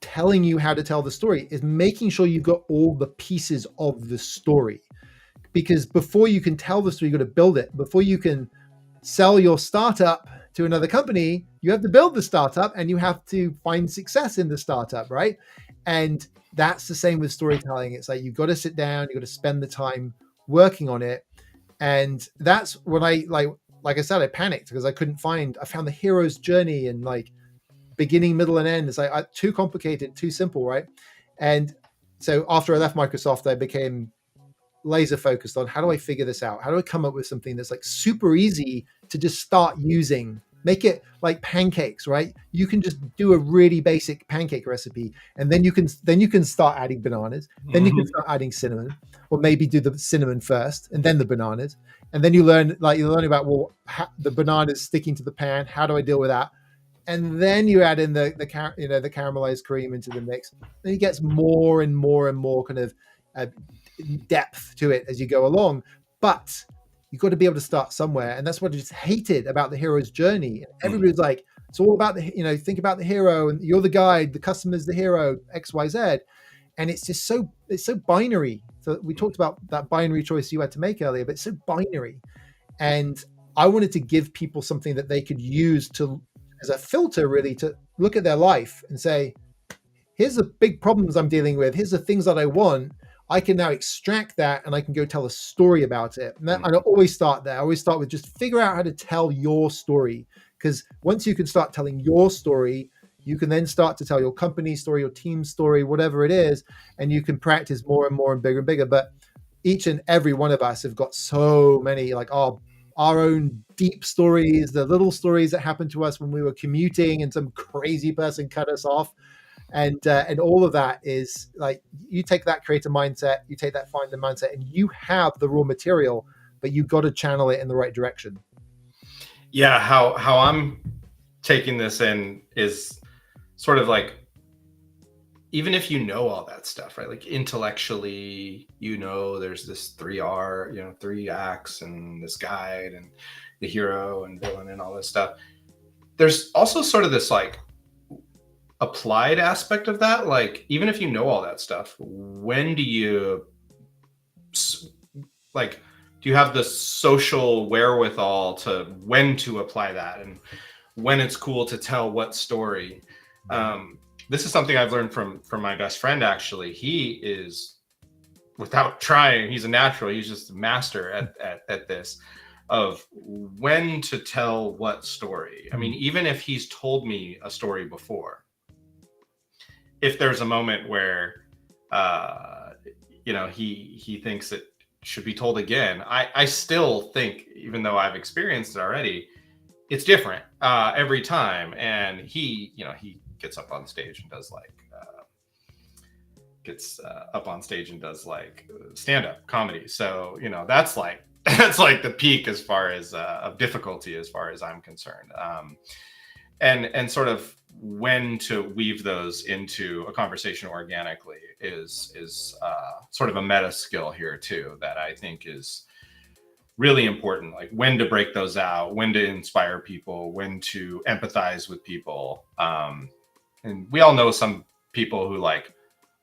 telling you how to tell the story, it's making sure you've got all the pieces of the story. Because before you can tell the story, you got to build it. Before you can sell your startup to another company, you have to build the startup, and you have to find success in the startup, right? And that's the same with storytelling. It's like, you've got to sit down, you've got to spend the time working on it. And that's when like I said, I panicked because I found the hero's journey and like beginning, middle, and end. It's like too complicated, too simple, right? And so after I left Microsoft, I became laser focused on, how do I figure this out? How do I come up with something that's like super easy to just start using? Make it like pancakes, right? You can just do a really basic pancake recipe, and then you can start adding bananas. Then you can start adding cinnamon, or maybe do the cinnamon first and then the bananas. And then you learn about, well, the bananas sticking to the pan. How do I deal with that? And then you add in the caramelized cream into the mix. Then it gets more and more and more kind of depth to it as you go along. But you've got to be able to start somewhere. And that's what I just hated about the hero's journey. And everybody's like, it's all about think about the hero and you're the guide, the customer's the hero, XYZ. And it's just so binary. So we talked about that binary choice you had to make earlier, but it's so binary. And I wanted to give people something that they could use as a filter, really, to look at their life and say, here's the big problems I'm dealing with. Here's the things that I want. I can now extract that and I can go tell a story about it. And I always start there. I always start with just figure out how to tell your story. Because once you can start telling your story, you can then start to tell your company's story, your team's story, whatever it is, and you can practice more and more and bigger and bigger. But each and every one of us have got so many, like our own deep stories, the little stories that happened to us when we were commuting and some crazy person cut us off. And all of that is like, you take that creator mindset, you take that finder mindset, and you have the raw material, but you've got to channel it in the right direction. Yeah, how I'm taking this in is sort of like, even if you know all that stuff, right? Like intellectually, there's this 3R, 3 acts and this guide and the hero and villain and all this stuff. There's also sort of this like applied aspect of that. Like, even if you know all that stuff, when do you do you have the social wherewithal to when to apply that and when it's cool to tell what story? This is something I've learned from my best friend, actually. He is, without trying, he's a natural. He's just a master at this, of when to tell what story. I mean, even if he's told me a story before, if there's a moment where, he thinks it should be told again, I still think, even though I've experienced it already, it's different every time. And he gets up on stage and does stand-up comedy. So, that's like the peak as far as of difficulty, as far as I'm concerned. And sort of when to weave those into a conversation organically is sort of a meta skill here too, that I think is really important. Like when to break those out, when to inspire people, when to empathize with people. And we all know some people who like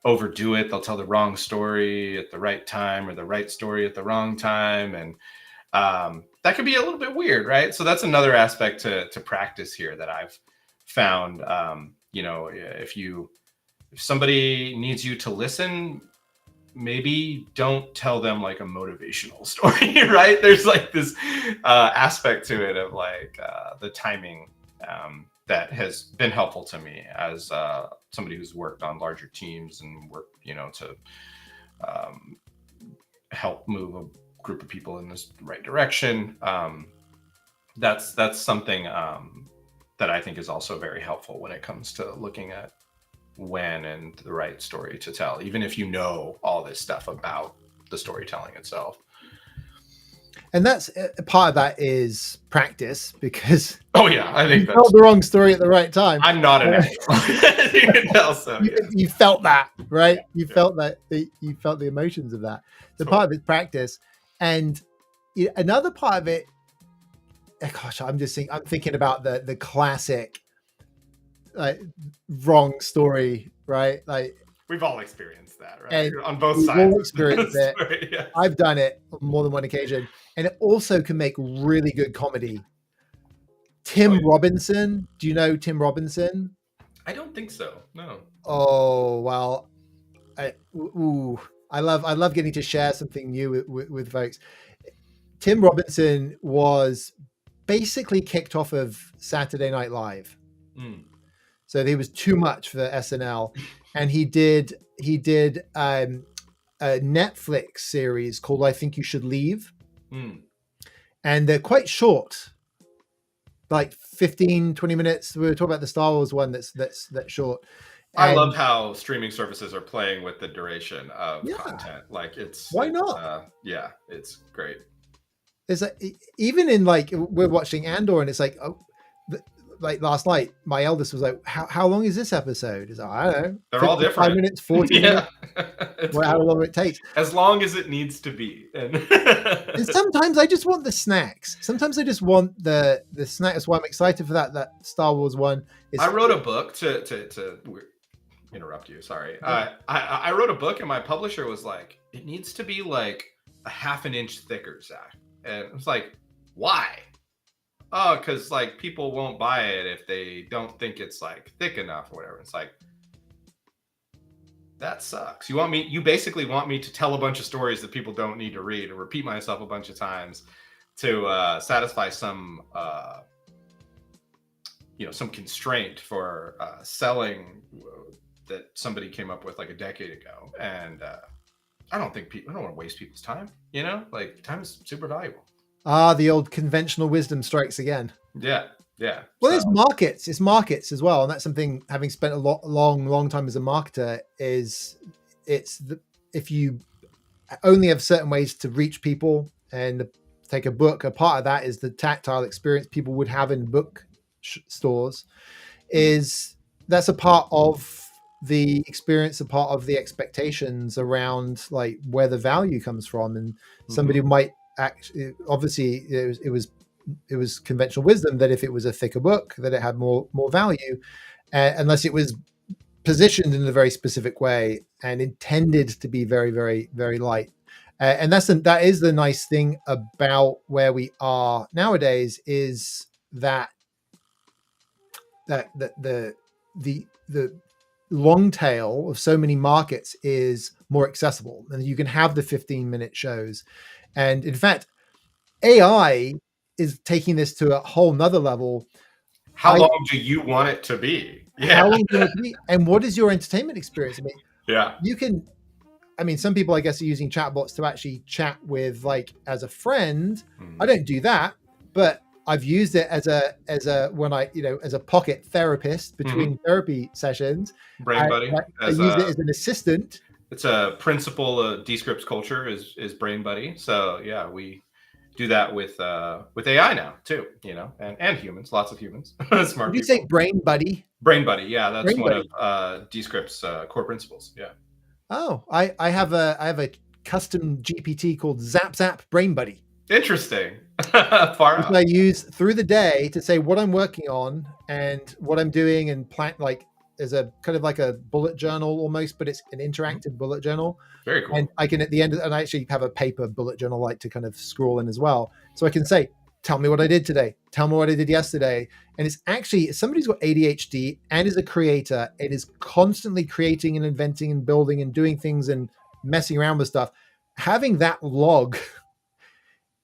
overdo it. They'll tell the wrong story at the right time or the right story at the wrong time. And that can be a little bit weird, right? So that's another aspect to practice here that I've found. If somebody needs you to listen, maybe don't tell them like a motivational story, right? There's like this aspect to it of like the timing that has been helpful to me as somebody who's worked on larger teams and worked, to help move a group of people in this right direction. That's something that I think is also very helpful when it comes to looking at when and the right story to tell, even if you know all this stuff about the storytelling itself. And that's part of that is practice, because I think you told the wrong story at the right time. I'm not an expert. You can tell, so yeah. You felt that, right? You felt that. You felt the emotions of that. The part of it is practice, and another part of it. Gosh, I'm thinking about the classic, like, wrong story, right? Like, we've all experienced that, right? And on both sides. We've all experienced it. Story, yeah. I've done it on more than one occasion, and it also can make really good comedy. Tim Robinson. Do you know Tim Robinson? I don't think so. No. Oh well, I love getting to share something new with folks. Tim Robinson was basically kicked off of Saturday Night Live. So he was too much for SNL, and he did a Netflix series called I Think You Should Leave. And they're quite short, like 15, 20 minutes. We were talking about the Star Wars one that's short. I love how streaming services are playing with the duration of content. Like why not? It's great. It's like, even in like, we're watching Andor, and it's like, like last night, my eldest was like, "How long is this episode?" Is I don't know. They're all different. 5 minutes, 40 minutes. How long it takes. As long as it needs to be. And sometimes I just want the snacks. Sometimes I just want the snack. That's why I'm excited for that Star Wars one. I wrote a book to interrupt you. Sorry. I wrote a book and my publisher was like, it needs to be like a half an inch thicker, Zach. And it was like, why? Oh, because like people won't buy it if they don't think it's like thick enough or whatever. It's like, that sucks. You basically want me to tell a bunch of stories that people don't need to read and repeat myself a bunch of times to satisfy some some constraint for selling that somebody came up with like a decade ago. And I don't want to waste people's time, like time is super valuable. The old conventional wisdom strikes again. Yeah. Well, it's markets as well, and that's something. Having spent a long time as a marketer, if you only have certain ways to reach people and take a book. A part of that is the tactile experience people would have in book stores. That's a part of the experience, a part of the expectations around like where the value comes from, and somebody might. Actually, obviously, it was conventional wisdom that if it was a thicker book, that it had more value, unless it was positioned in a very specific way and intended to be very, very, very light. And that is the nice thing about where we are nowadays, is that the long tail of so many markets is more accessible, and you can have the 15-minute shows. And in fact, AI is taking this to a whole nother level. How long do you want it to be? Yeah. How long do you want it to be? And what is your entertainment experience? I mean, yeah. Some people, I guess, are using chatbots to actually chat with, like, as a friend. I don't do that, but I've used it as a pocket therapist between therapy sessions. Brain Buddy. I use it as an assistant. It's a principle of Descript's culture is Brain Buddy. So yeah, we do that with AI now too, and humans, lots of humans, smart. Did you say Brain Buddy? Brain Buddy, yeah, that's one of Descript's core principles. Yeah. Oh, I have a custom GPT called Zap Brain Buddy. Interesting. Far out. I use through the day to say what I'm working on and what I'm doing, and plan, like, as a kind of like a bullet journal almost, but it's an interactive bullet journal. Very cool. And I can at the end, and I actually have a paper bullet journal like to kind of scroll in as well. So I can say, tell me what I did today. Tell me what I did yesterday. And it's actually, somebody who's got ADHD and is a creator, it is constantly creating and inventing and building and doing things and messing around with stuff. Having that log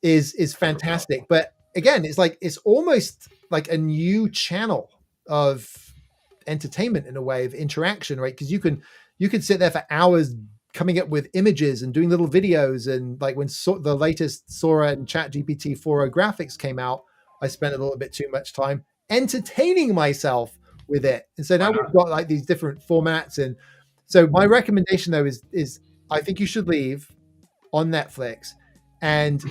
is fantastic. But again, it's almost like a new channel of entertainment in a way, of interaction, right? Because you can sit there for hours coming up with images and doing little videos. And like when the latest Sora and ChatGPT 4.0 graphics came out, I spent a little bit too much time entertaining myself with it. And so now we've got like these different formats. And so my recommendation though is I think you should leave on Netflix. And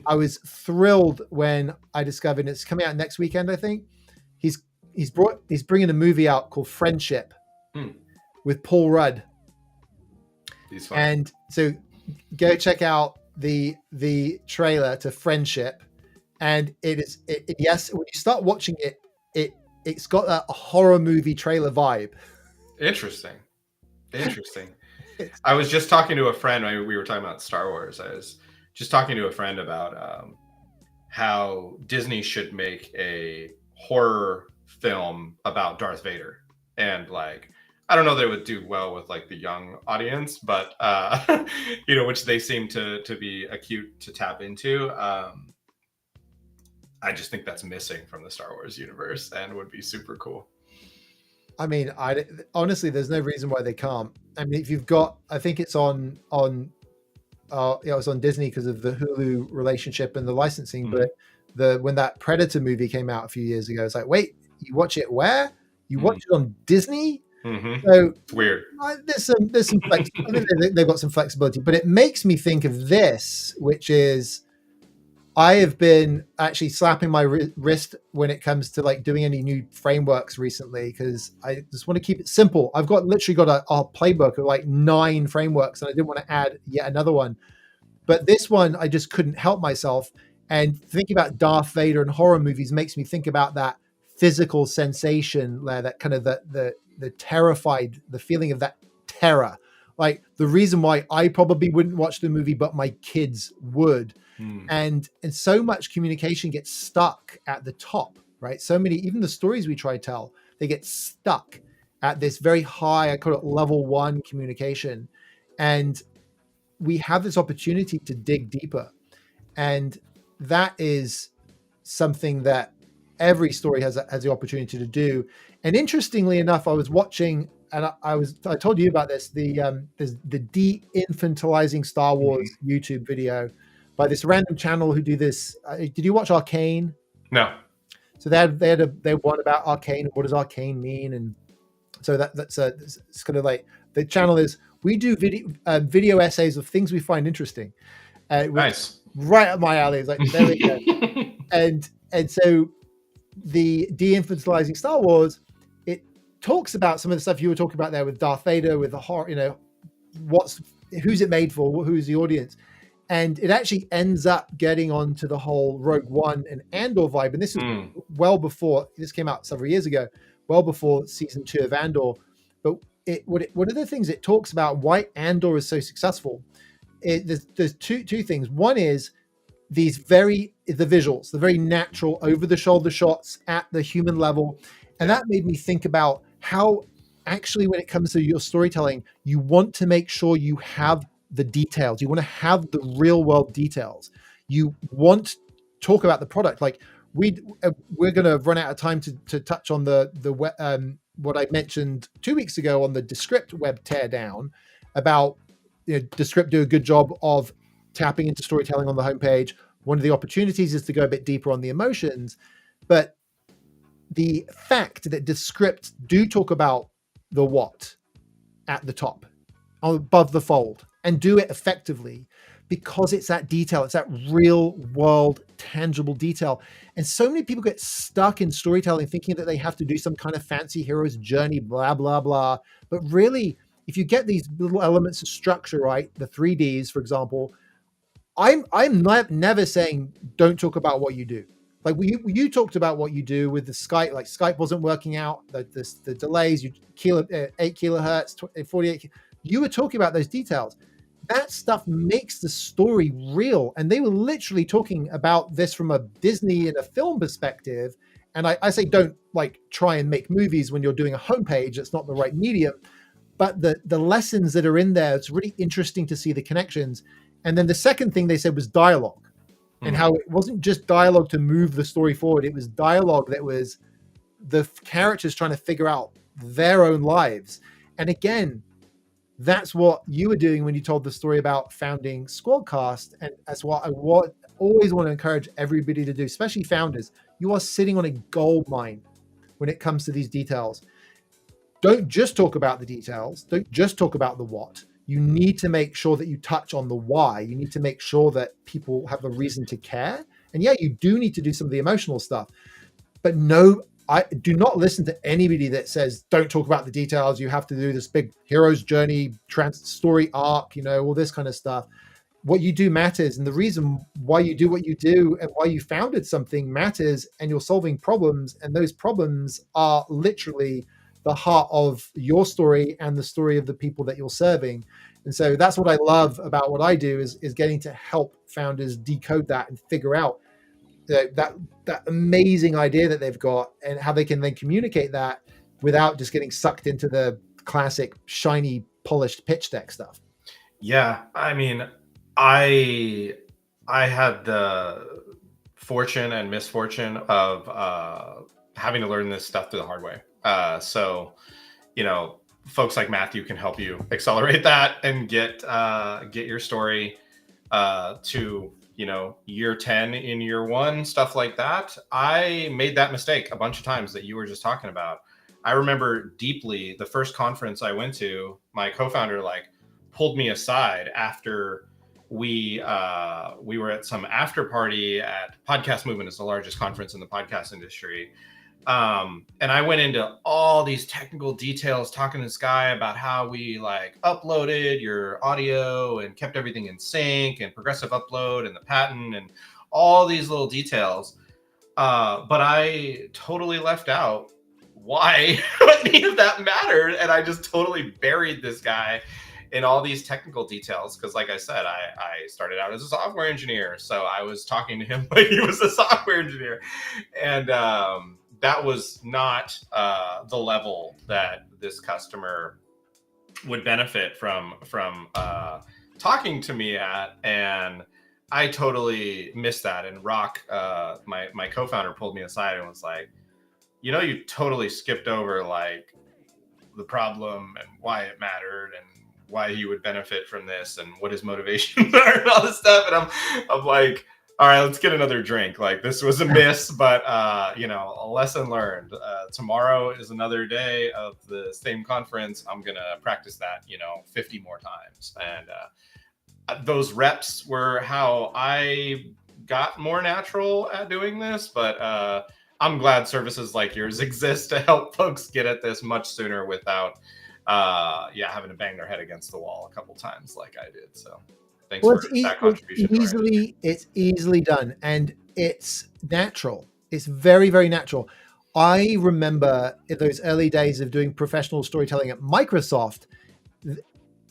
I was thrilled when I discovered it's coming out next weekend. I think he's bringing a movie out called Friendship with Paul Rudd. He's fun. And so go check out the trailer to Friendship. And yes, when you start watching it's got a horror movie trailer vibe. Interesting. I was just talking to a friend. We were talking about Star Wars. I was just talking to a friend about how Disney should make a horror film about Darth Vader. And like, I don't know that it would do well with like the young audience, but which they seem to be acute to tap into. I just think that's missing from the Star Wars universe and would be super cool. I mean, honestly, there's no reason why they can't. I mean, if you've got, I think it's on it's on Disney because of the Hulu relationship and the licensing. But when that Predator movie came out a few years ago, it's like, wait, you watch it where? You watch it on Disney? So it's weird. There's some flexibility. They've got some flexibility, but it makes me think of this, which is, I have been actually slapping my wrist when it comes to like doing any new frameworks recently, because I just want to keep it simple. I've literally got a playbook of like 9 frameworks, and I didn't want to add yet another one. But this one, I just couldn't help myself. And thinking about Darth Vader and horror movies makes me think about that physical sensation, that kind of the terrified, the feeling of that terror. Like the reason why I probably wouldn't watch the movie, but my kids would. And so much communication gets stuck at the top, right? So many, even the stories we try to tell, they get stuck at this very high, I call it level 1 communication. And we have this opportunity to dig deeper. And that is something that every story has the opportunity to do. And interestingly enough, I was watching, and I told you about this, the de-infantilizing Star Wars YouTube video by this random channel who do this. Did you watch Arcane? No. So they one about Arcane. What does Arcane mean? And so it's kind of like, the channel is, we do video essays of things we find interesting. Nice. Right up my alley. It's like, there we go. and so the de-infantilizing Star Wars, it talks about some of the stuff you were talking about there with Darth Vader, with the horror, who's it made for, who's the audience. And it actually ends up getting onto the whole Rogue One and Andor vibe. And this is well before, this came out several years ago, well before season 2 of Andor. But one of the things it talks about why Andor is so successful, there's two things. One is the visuals, the very natural over-the-shoulder shots at the human level. And that made me think about how actually when it comes to your storytelling, you want to make sure you have the details. You want to have the real world details. You want to talk about the product. Like we're going to run out of time to touch on what I mentioned 2 weeks ago on the Descript web teardown about Descript do a good job of tapping into storytelling on the homepage. One of the opportunities is to go a bit deeper on the emotions, but the fact that Descript do talk about the what at the top, above the fold, and do it effectively, because it's that detail, it's that real world tangible detail. And so many people get stuck in storytelling thinking that they have to do some kind of fancy hero's journey, blah, blah, blah. But really, if you get these little elements of structure right, the 3Ds, for example, I'm never saying don't talk about what you do. Like you talked about what you do with the Skype, like Skype wasn't working out, the delays, 8 kilohertz, 48. You were talking about those details. That stuff makes the story real. And they were literally talking about this from a Disney and a film perspective. And I say, don't like try and make movies when you're doing a homepage. It's not the right medium. But the lessons that are in there, it's really interesting to see the connections. And then the second thing they said was dialogue, and how it wasn't just dialogue to move the story forward. It was dialogue that was the characters trying to figure out their own lives. And again, that's what you were doing when you told the story about founding SquadCast. And that's what I always want to encourage everybody to do, especially founders. You are sitting on a gold mine when it comes to these details. Don't just talk about the details. Don't just talk about the what. You need to make sure that you touch on the why. You need to make sure that people have a reason to care. And yeah, you do need to do some of the emotional stuff. But no, I do not listen to anybody that says, don't talk about the details. You have to do this big hero's journey, story arc, all this kind of stuff. What you do matters. And the reason why you do what you do and why you founded something matters, and you're solving problems. And those problems are literally the heart of your story and the story of the people that you're serving. And so that's what I love about what I do is getting to help founders decode that and figure out that amazing idea that they've got and how they can then communicate that without just getting sucked into the classic shiny polished pitch deck stuff. Yeah. I mean, I had the fortune and misfortune of having to learn this stuff through the hard way. So, folks like Matthew can help you accelerate that and get your story to, year 10 in year 1, stuff like that. I made that mistake a bunch of times that you were just talking about. I remember deeply the first conference I went to, my co-founder pulled me aside after we were at some after party at Podcast Movement. Is the largest conference in the podcast industry. And I went into all these technical details talking to this guy about how we like uploaded your audio and kept everything in sync and progressive upload and the patent and all these little details. But I totally left out why any of that mattered. And I just totally buried this guy in all these technical details. Cause like I said, I started out as a software engineer. So I was talking to him like he was a software engineer. And, that was not the level that this customer would benefit from talking to me at. And I totally missed that. And Rock, my co-founder, pulled me aside and was like, you totally skipped over like the problem and why it mattered and why he would benefit from this and what his motivations are and all this stuff. And I'm like, all right, let's get another drink. Like this was a miss, but a lesson learned. Tomorrow is another day of the same conference. I'm gonna practice that, 50 more times. And those reps were how I got more natural at doing this. But I'm glad services like yours exist to help folks get at this much sooner without, having to bang their head against the wall a couple times like I did. So. Thanks for that contribution. It's easily done, and it's natural. It's very, very natural. I remember in those early days of doing professional storytelling at Microsoft,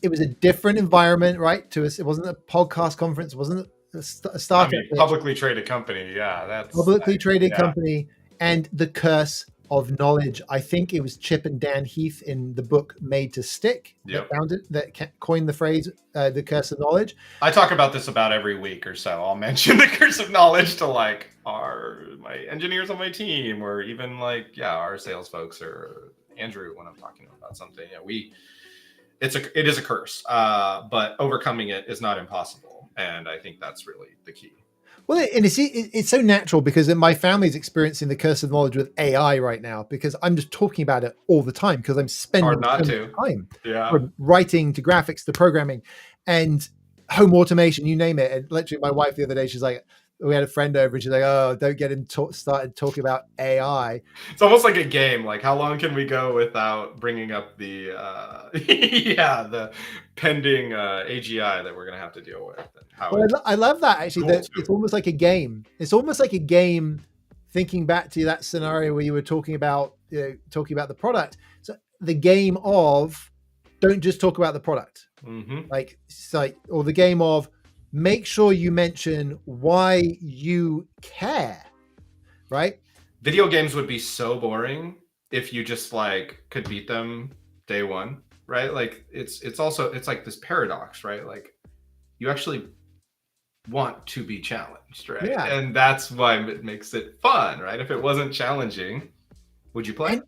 it was a different environment, right? To us, it wasn't a podcast conference, it wasn't a startup. Publicly traded company. Yeah, that's publicly traded company, and the curse of knowledge. I think it was Chip and Dan Heath in the book Made to Stick that coined the phrase, the curse of knowledge. I talk about this about every week or so. I'll mention the curse of knowledge to like my engineers on my team, or even like, our sales folks, or Andrew when I'm talking about something. It is a curse, but overcoming it is not impossible. And I think that's really the key. Well, and it's so natural because my family's experiencing the curse of knowledge with AI right now, because I'm just talking about it all the time because I'm spending time from writing to graphics to programming and home automation, you name it. And literally my wife the other day, she's like, we had a friend over and she's like, oh, don't get him started talking about AI. It's almost like a game. Like, how long can we go without bringing up the the pending AGI that we're going to have to deal with? I love that, actually. Cool, that it's almost like a game. It's almost like a game, thinking back to that scenario where you were talking about the product. So the game of don't just talk about the product. Mm-hmm. Or the game of make sure you mention why you care, right? Video games would be so boring if you just like could beat them day one, right? Like it's like this paradox, right? Like you actually want to be challenged, right? Yeah. And that's why it makes it fun, right? If it wasn't challenging, would you play?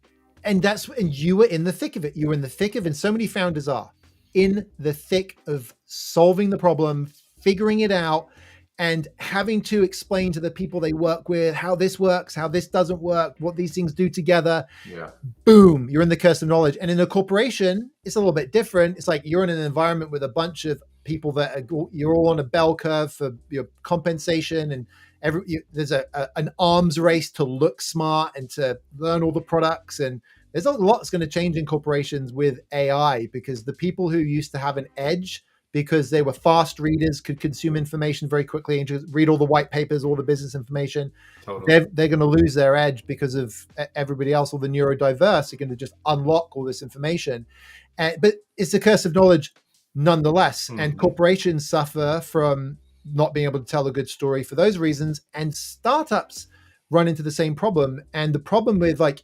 And you were in the thick of it. You were in the thick of, and so many founders are in the thick of solving the problem, figuring it out, and having to explain to the people they work with how this works, how this doesn't work, what these things do together. Yeah. Boom, you're in the curse of knowledge. And in a corporation, it's a little bit different. It's like you're in an environment with a bunch of people that you're all on a bell curve for your compensation, and there's an arms race to look smart and to learn all the products. And there's a lot that's going to change in corporations with AI, because the people who used to have an edge because they were fast readers, could consume information very quickly and just read all the white papers, all the business information. Totally. They're going to lose their edge because of everybody else. All the neurodiverse are going to just unlock all this information. But it's a curse of knowledge nonetheless. Mm-hmm. And corporations suffer from not being able to tell a good story for those reasons. And startups run into the same problem. And the problem with like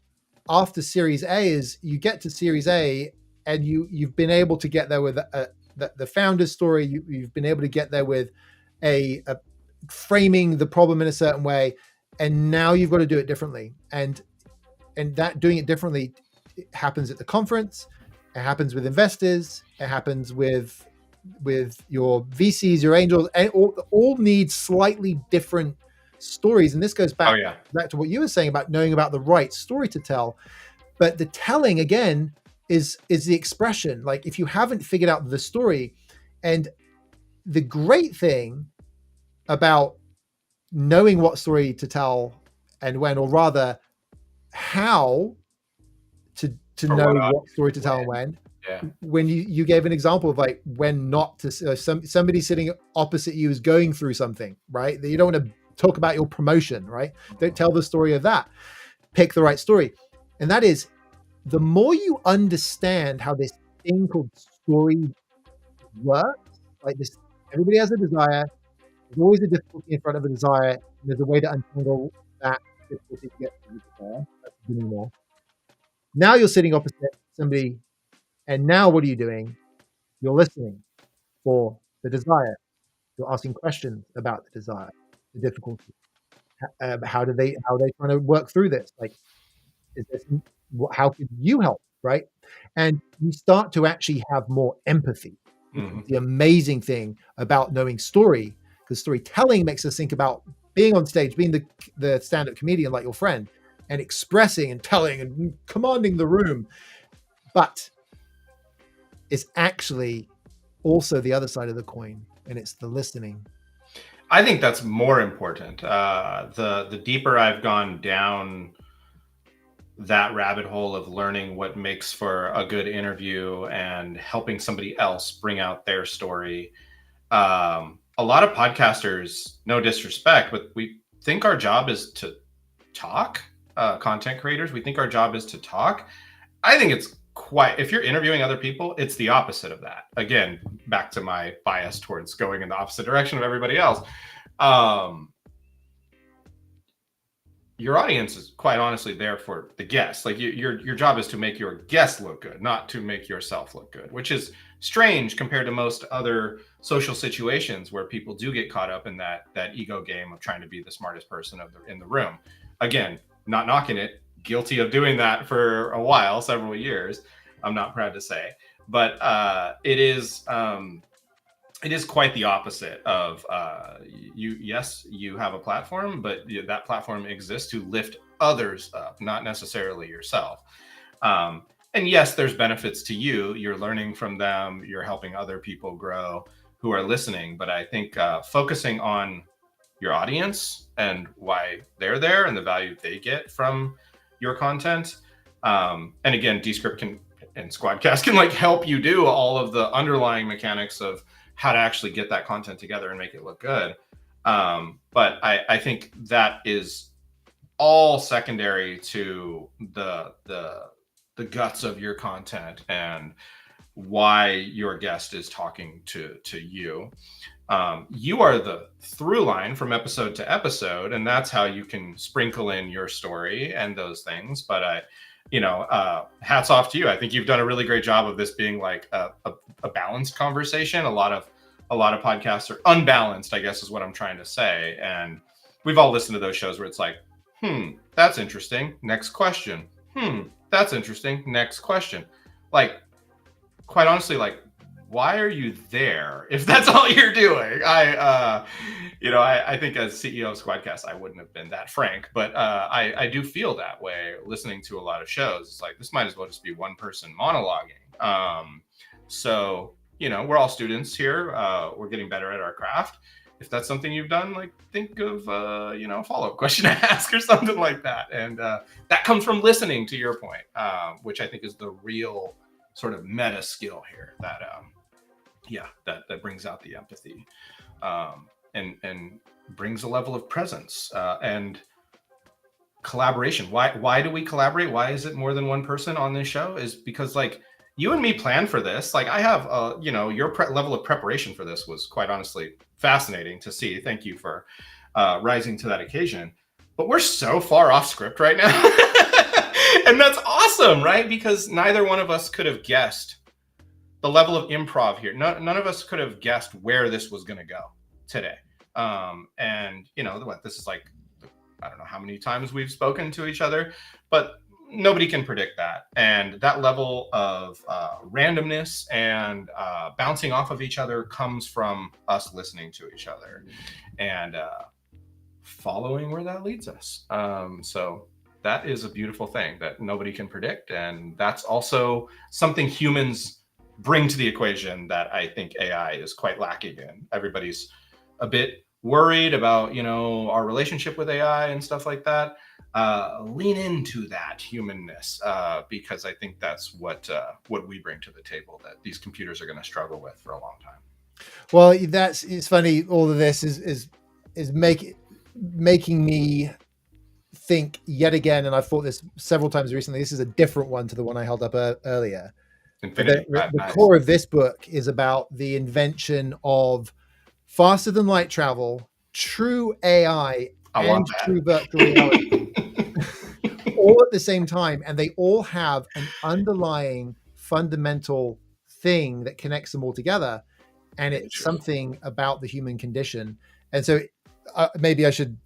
after Series A is you get to Series A and you've been able to get there with the founder's story. You've been able to get there with a framing the problem in a certain way, and now you've got to do it differently. And that doing it differently happens at the conference. It happens with investors. It happens with your VCs, your angels, and all need slightly different stories. And this goes back to what you were saying about knowing about the right story to tell. But the telling again is the expression. Like if you haven't figured out the story, and the great thing about knowing what story to tell and when, or rather how to know what story to tell and when. Yeah. When you gave an example of like when not to somebody sitting opposite you is going through something, right? That you don't want to talk about your promotion, right? Don't tell the story of that. Pick the right story. And that is, the more you understand how this thing called story works, like this, everybody has a desire. There's always a difficulty in front of a desire. And there's a way to untangle that difficulty to get to the desire. That's more. Now you're sitting opposite somebody, and now what are you doing? You're listening for the desire. You're asking questions about the desire, the difficulty. How are they trying to work through this? Like, is this, how could you help? Right? And you start to actually have more empathy. Mm-hmm. The amazing thing about knowing story, because storytelling makes us think about being on stage, being the stand-up comedian like your friend, and expressing and telling and commanding the room. But it's actually also the other side of the coin, and it's the listening. I think that's more important. The deeper I've gone down that rabbit hole of learning what makes for a good interview and helping somebody else bring out their story. A lot of podcasters, no disrespect, but we think our job is to talk. Content creators, we think our job is to talk. I think it's quite, if you're interviewing other people, it's the opposite of that. Again, back to my bias towards going in the opposite direction of everybody else. Your audience is quite honestly there for the guests. Like your job is to make your guests look good, not to make yourself look good, which is strange compared to most other social situations where people do get caught up in that ego game of trying to be the smartest person in the room. Again, not knocking it, guilty of doing that for a while, several years. I'm not proud to say, but it is quite the opposite of you have a platform, but that platform exists to lift others up, not necessarily yourself. And yes, there's benefits to you. You're learning from them. You're helping other people grow who are listening. But I think focusing on your audience and why they're there and the value they get from your content. And again, Descript and SquadCast can like help you do all of the underlying mechanics of how to actually get that content together and make it look good. But I think that is all secondary to the guts of your content and why your guest is talking to you. You are the through line from episode to episode, and that's how you can sprinkle in your story and those things. But hats off to you. I think you've done a really great job of this being like a balanced conversation. A lot of podcasts are unbalanced, I guess is what I'm trying to say. And we've all listened to those shows where it's like, that's interesting. Next question. That's interesting. Next question. Like, quite honestly, like, why are you there if that's all you're doing? I think as CEO of SquadCast, I wouldn't have been that frank, but I do feel that way listening to a lot of shows. It's like, this might as well just be one person monologuing. So, we're all students here. We're getting better at our craft. If that's something you've done, like, think of, a follow-up question to ask or something like that. And that comes from listening, to your point, which I think is the real sort of meta skill here that brings out the empathy and brings a level of presence and collaboration. Why do we collaborate? Why is it more than one person on this show? Is because like you and me planned for this. Like I have, your level of preparation for this was quite honestly fascinating to see. Thank you for rising to that occasion. But we're so far off script right now. And that's awesome, right? Because neither one of us could have guessed the level of improv here. None of us could have guessed where this was going to go today. And this is like, I don't know how many times we've spoken to each other, but nobody can predict that. And that level of randomness and bouncing off of each other comes from us listening to each other and following where that leads us. So that is a beautiful thing that nobody can predict. And that's also something humans bring to the equation that I think AI is quite lacking in. Everybody's a bit worried about, you know, our relationship with AI and stuff like that. Lean into that humanness, because I think that's what we bring to the table that these computers are going to struggle with for a long time. Well, it's funny. All of this is making me think yet again, and I've thought this several times recently. This is a different one to the one I held up earlier. Infinity. The core of this book is about the invention of faster than light travel, true AI, and true virtual reality, all at the same time, and they all have an underlying fundamental thing that connects them all together, and it's something about the human condition. And so maybe I should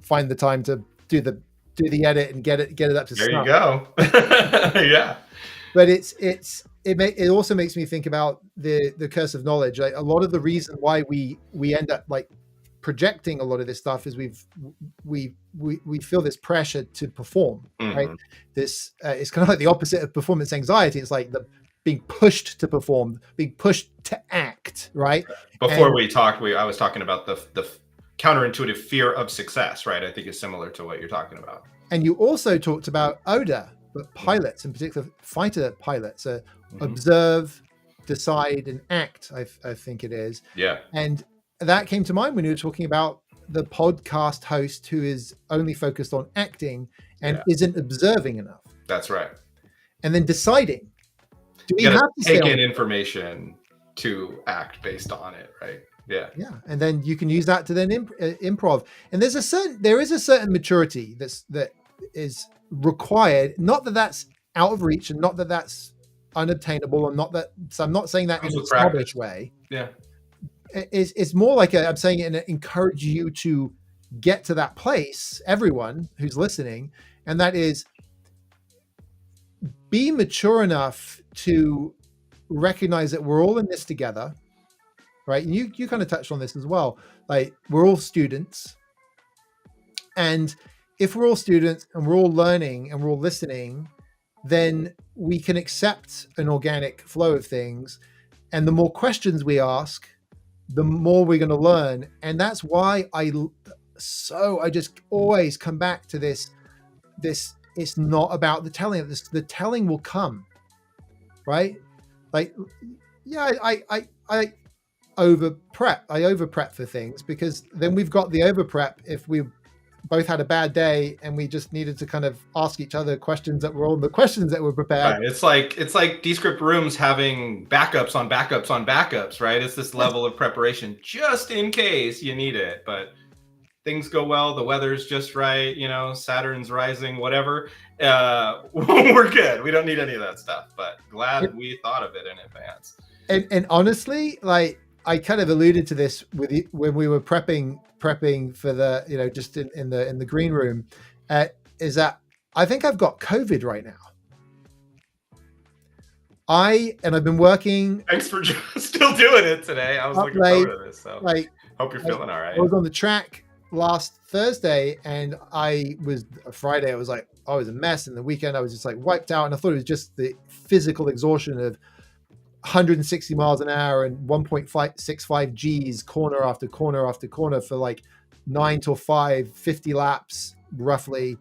find the time to do the edit and get it up to there snuff. You go. Yeah. But it also makes me think about the curse of knowledge. Like, a lot of the reason why we end up like projecting a lot of this stuff is we feel this pressure to perform, right? This it's kind of like the opposite of performance anxiety. It's like being pushed to perform, being pushed to act, right? Before we talked, I was talking about the counterintuitive fear of success, right? I think it's similar to what you're talking about. And you also talked about ODA, but pilots, in particular fighter pilots, observe, decide, and act, I think it is. Yeah. And that came to mind when you were talking about the podcast host who is only focused on acting and isn't observing enough. That's right. And then deciding. Do we have to take in information to act based on it, right? Yeah. Yeah. And then you can use that to then improv. And there is a certain maturity that is required. Not that that's out of reach, and not that that's unobtainable, and not that. So I'm not saying that in a snobbish way. Yeah. It's more like I'm saying it and encourage you to get to that place, everyone who's listening, and that is be mature enough to recognize that we're all in this together, right? And you kind of touched on this as well. Like, we're all students, and if we're all students and we're all learning and we're all listening, then we can accept an organic flow of things. And the more questions we ask, the more we're going to learn. And that's why I just always come back to this. It's not about the telling. The telling will come, right? Like, yeah, I over prep. I over prep for things, because then we've got the over prep if we both had a bad day and we just needed to kind of ask each other questions that were all the questions that were prepared. Right. It's like Descript rooms having backups on backups on backups, right? It's this level of preparation just in case you need it. But things go well, the weather's just right, you know, Saturn's rising, whatever. We're good. We don't need any of that stuff, but glad we thought of it in advance. And honestly, like, I kind of alluded to this with when we were prepping for the, you know, just in the green room, is that I think I've got COVID right now. I've been working. Thanks for still doing it today. I was looking forward to this, so hope you're feeling all right. I was on the track last Thursday, and Friday I was like, I was a mess, and the weekend I was just like wiped out, and I thought it was just the physical exhaustion of 160 miles an hour and 1.65 Gs, corner after corner after corner for like 9 till 5, 50 laps roughly,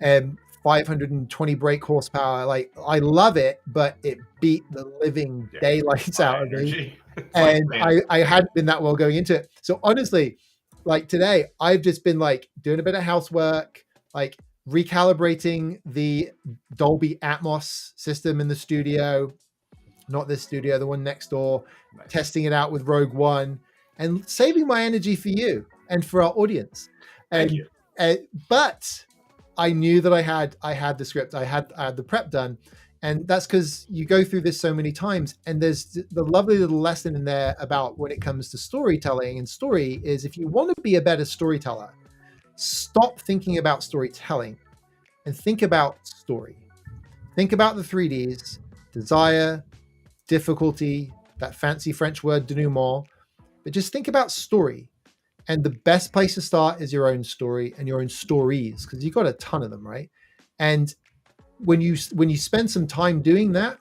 and 520 brake horsepower. Like, I love it, but it beat the living daylights out of me. And I hadn't been that well going into it. So honestly, like today, I've just been like doing a bit of housework, like recalibrating the Dolby Atmos system in the studio. Not this studio, the one next door, testing it out with Rogue One, and saving my energy for you and for our audience. Thank you. But I knew that I had the script, I had the prep done, and that's because you go through this so many times. And there's the lovely little lesson in there about when it comes to storytelling and story is, if you want to be a better storyteller, stop thinking about storytelling and think about story. Think about the 3Ds: desire, difficulty, that fancy French word denouement, but just think about story. And the best place to start is your own story and your own stories, because you've got a ton of them, right? And when you spend some time doing that,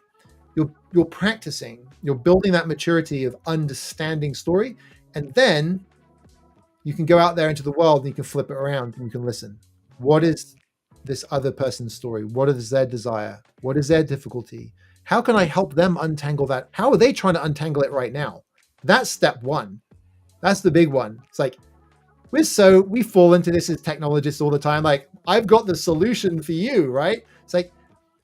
you're practicing, you're building that maturity of understanding story, and then you can go out there into the world and you can flip it around and you can listen. What is this other person's story? What is their desire? What is their difficulty? How can I help them untangle that? How are they trying to untangle it right now? That's step one. That's the big one. It's like, we fall into this as technologists all the time. Like, I've got the solution for you, right? It's like,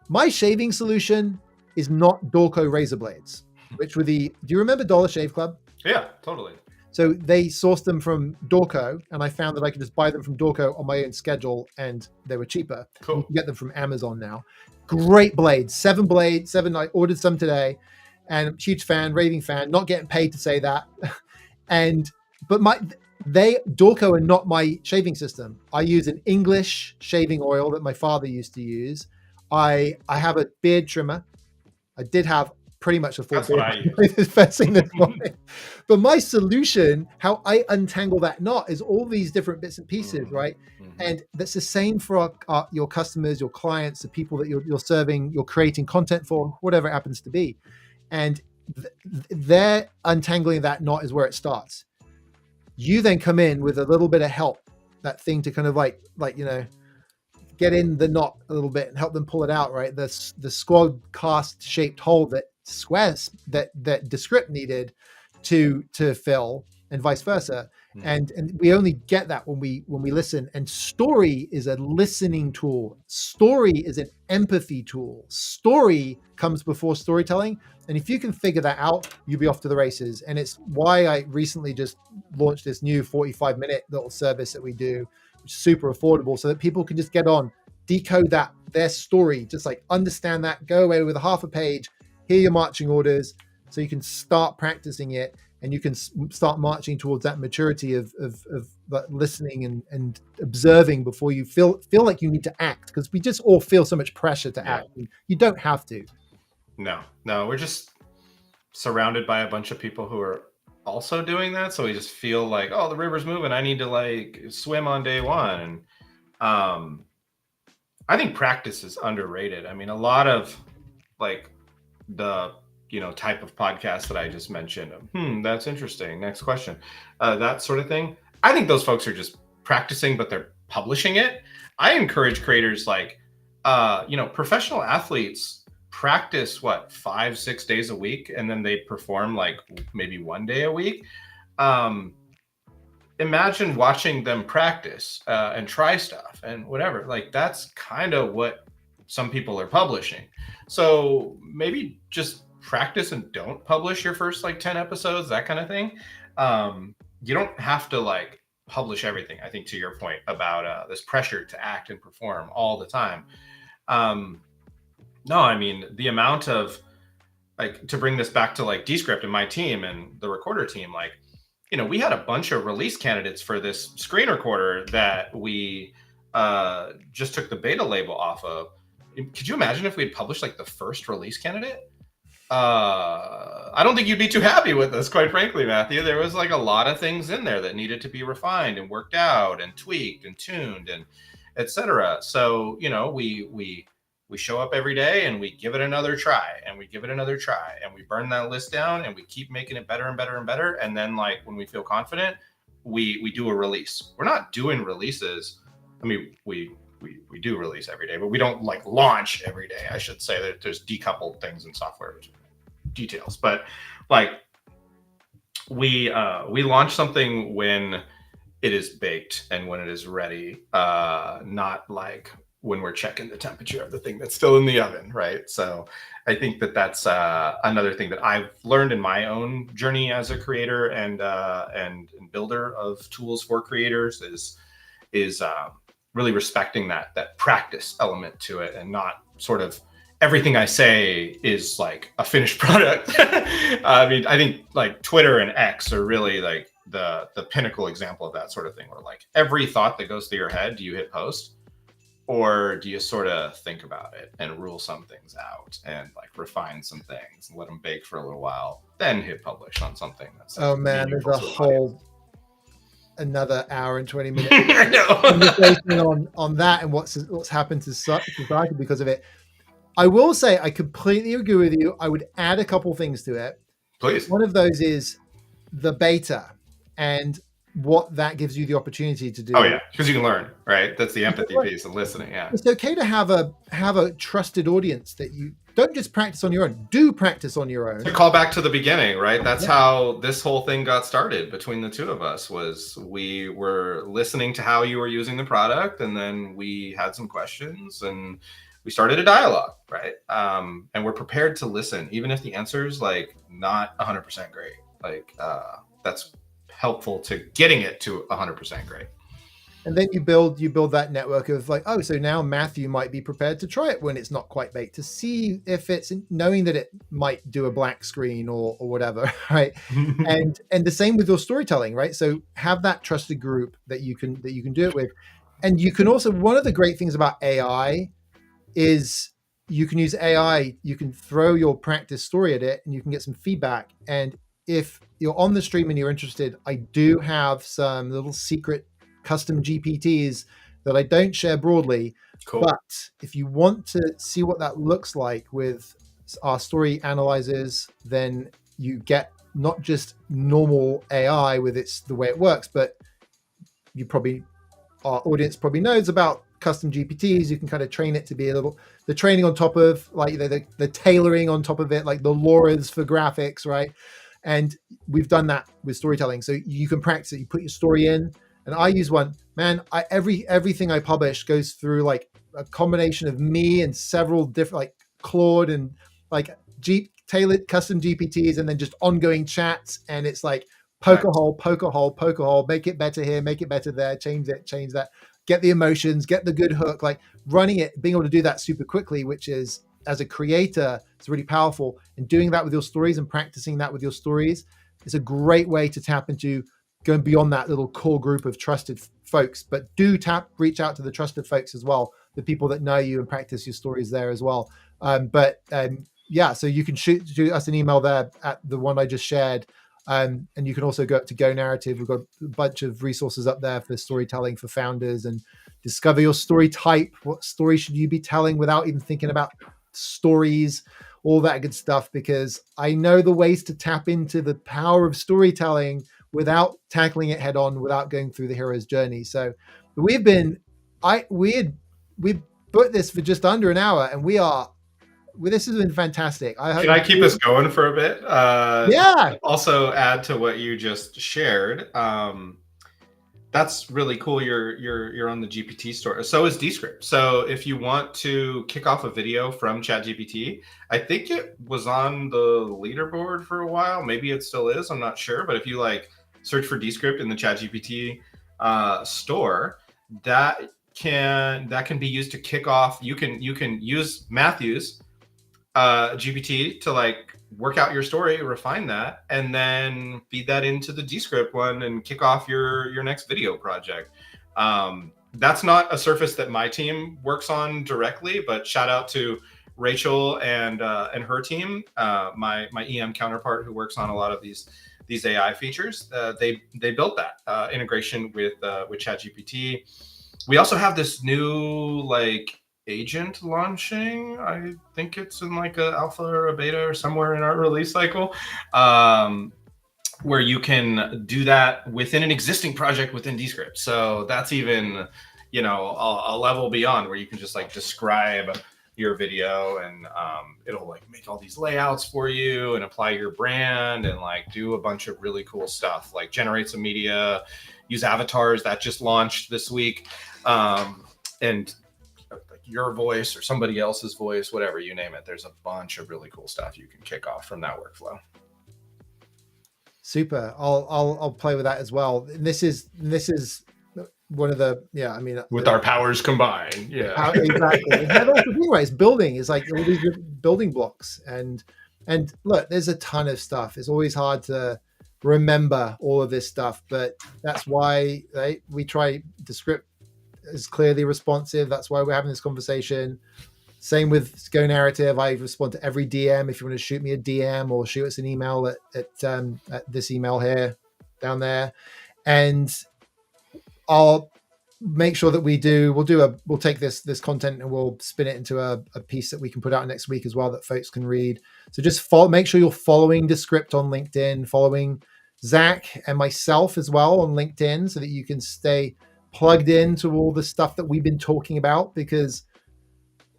my shaving solution is not Dorco razor blades, which were do you remember Dollar Shave Club? Yeah, totally. So they sourced them from Dorco, and I found that I could just buy them from Dorco on my own schedule, and they were cheaper. Cool. You can get them from Amazon now. Great blades, 7 blades, 7. I ordered some today, and huge fan, raving fan. Not getting paid to say that, but Dorco are not my shaving system. I use an English shaving oil that my father used to use. I have a beard trimmer. I did have pretty much a full beard first thing this morning. But my solution, how I untangle that knot, is all these different bits and pieces, right? And that's the same for your customers, your clients, the people that you're serving, you're creating content for, whatever it happens to be. And they're untangling that knot is where it starts. You then come in with a little bit of help, that thing to kind of like get in the knot a little bit and help them pull it out, right? The SquadCast shaped hole that Descript needed to fill, and vice versa. And we only get that when we listen. And story is a listening tool. Story is an empathy tool. Story comes before storytelling. And if you can figure that out, you'll be off to the races. And it's why I recently just launched this new 45-minute little service that we do, which is super affordable, so that people can just get on, decode their story, just like understand that, go away with a half a page, hear your marching orders, so you can start practicing it, and you can start marching towards that maturity of listening and observing before you feel like you need to act, because we just all feel so much pressure to act. You don't have to. No, we're just surrounded by a bunch of people who are also doing that, so we just feel like, oh, the river's moving, I need to like swim on day one. And I think practice is underrated. I mean, a lot of like the type of podcast that I just mentioned, that's interesting, next question, that sort of thing, I think those folks are just practicing, but they're publishing it. I encourage creators like professional athletes practice 5-6 days a week, and then they perform like maybe 1 day a week. Imagine watching them practice and try stuff and whatever. Like, that's kind of what some people are publishing. So maybe just practice and don't publish your first 10 episodes, that kind of thing. You don't have to publish everything. I think to your point about this pressure to act and perform all the time. No, I mean, the amount of to bring this back to Descript and my team and the recorder team, we had a bunch of release candidates for this screen recorder that we just took the beta label off of. Could you imagine if we had published the first release candidate? I don't think you'd be too happy with us, quite frankly, Matthew. There was a lot of things in there that needed to be refined and worked out and tweaked and tuned and etc. So, we show up every day and we give it another try and we give it another try and we burn that list down and we keep making it better and better and better. And then when we feel confident, we do a release. We're not doing releases. I mean, we do release every day, but we don't launch every day. I should say that there's decoupled things in software, which details, but we launch something when it is baked and when it is ready, not when we're checking the temperature of the thing that's still in the oven, right? So I think that's another thing that I've learned in my own journey as a creator and builder of tools for creators is really respecting that practice element to it, and not sort of everything I say is a finished product. I mean, I think Twitter and X are really the pinnacle example of that sort of thing, where every thought that goes through your head, do you hit post? Or do you sort of think about it and rule some things out and refine some things and let them bake for a little while, then hit publish on something that's there's a whole another hour and 20 minutes I know. conversation on that and what's happened to society because of it. I will say I completely agree with you. I would add a couple things to it. Please. One of those is the beta and what that gives you the opportunity to do. Oh yeah, because you can learn, right? That's the empathy piece of listening. Yeah, it's okay to have a trusted audience that you don't just practice on your own. Do practice on your own. To call back to the beginning, right? That's how this whole thing got started between the two of us. Was we were listening to how you were using the product, and then we had some questions, and we started a dialogue, right? And we're prepared to listen, even if the answer's like not 100% great. Like that's helpful to getting it to 100% great. And then you build that network of like, oh, so now Matthew might be prepared to try it when it's not quite baked, to see if it's, knowing that it might do a black screen or whatever, right? and the same with your storytelling, right? So have that trusted group that you can do it with. And you can also, one of the great things about AI is you can use AI, you can throw your practice story at it and you can get some feedback. And if you're on the stream and you're interested, I do have some little secret custom GPTs that I don't share broadly. Cool. But if you want to see what that looks like with our story analyzers, then you get not just normal AI with the way it works, but our audience probably knows about custom GPTs. You can kind of train it to be the training on top of like the tailoring on top of it, like the LoRa's for graphics, right? And we've done that with storytelling. So you can practice it. You put your story in. And I use one, man, everything I publish goes through like a combination of me and several different, like Claude and like tailored custom GPTs, and then just ongoing chats. And it's like poke a hole, make it better here, make it better there, change that, get the emotions, get the good hook, like running it, being able to do that super quickly, which is, as a creator, it's really powerful. And doing that with your stories and practicing that with your stories is a great way to tap into going beyond that little core group of trusted folks. But reach out to the trusted folks as well, the people that know you, and practice your stories there as well. So you can shoot us an email there at the one I just shared. And you can also go up to Go Narrative. We've got a bunch of resources up there for storytelling for founders, and discover your story type. What story should you be telling without even thinking about stories, all that good stuff, because I know the ways to tap into the power of storytelling without tackling it head on, without going through the hero's journey. So we put this for just under an hour, and this has been fantastic. Can I keep us going for a bit? Yeah. Also add to what you just shared. That's really cool. You're on the GPT store. So is Descript. So if you want to kick off a video from ChatGPT, I think it was on the leaderboard for a while. Maybe it still is. I'm not sure. But if you like search for Descript in the ChatGPT store, that can be used to kick off. You can use Matthew's GPT to like work out your story, refine that, and then feed that into the Descript one and kick off your next video project. That's not a surface that my team works on directly, but shout out to Rachel and her team, my EM counterpart who works on a lot of these AI features. They built that integration with ChatGPT. We also have this new like agent launching. I think it's in like a alpha or a beta or somewhere in our release cycle, where you can do that within an existing project within Descript. So that's even, a level beyond, where you can just like describe your video and it'll like make all these layouts for you and apply your brand and like do a bunch of really cool stuff, like generate some media, use avatars that just launched this week, and your voice or somebody else's voice, whatever, you name it. There's a bunch of really cool stuff you can kick off from that workflow. Super. I'll play with that as well. And this is one of the, with our powers combined. Yeah, exactly. And also it's building is like all these building blocks, and look, there's a ton of stuff. It's always hard to remember all of this stuff, but that's why we try Descript is clearly responsive. That's why we're having this conversation. Same with Go Narrative. I respond to every DM. If you want to shoot me a DM or shoot us an email at this email here, down there, and make sure that we'll take this content and we'll spin it into a piece that we can put out next week as well that folks can read. So just make sure you're following Descript on LinkedIn, following Zach and myself as well on LinkedIn, so that you can stay plugged into all the stuff that we've been talking about, because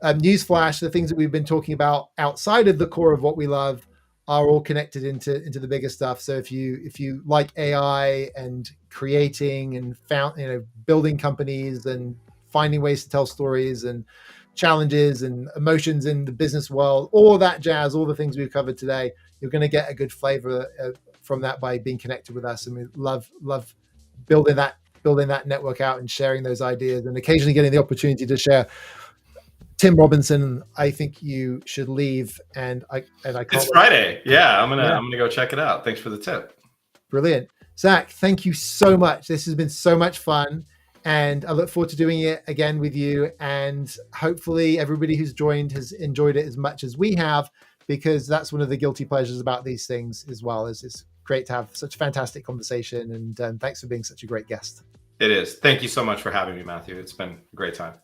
newsflash, the things that we've been talking about outside of the core of what we love are all connected into the bigger stuff. So if you like AI and creating and building companies and finding ways to tell stories and challenges and emotions in the business world, all that jazz, all the things we've covered today, you're going to get a good flavor from that by being connected with us. And we love building that network out and sharing those ideas, and occasionally getting the opportunity to share. Tim Robinson, I think you should leave, and I can't. It's Friday. Yeah, I'm gonna go check it out. Thanks for the tip. Brilliant, Zach. Thank you so much. This has been so much fun, and I look forward to doing it again with you. And hopefully, everybody who's joined has enjoyed it as much as we have, because that's one of the guilty pleasures about these things as well. It's great to have such a fantastic conversation, and thanks for being such a great guest. It is. Thank you so much for having me, Matthew. It's been a great time.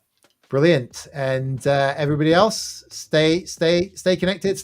Brilliant. And everybody else, stay connected. Stay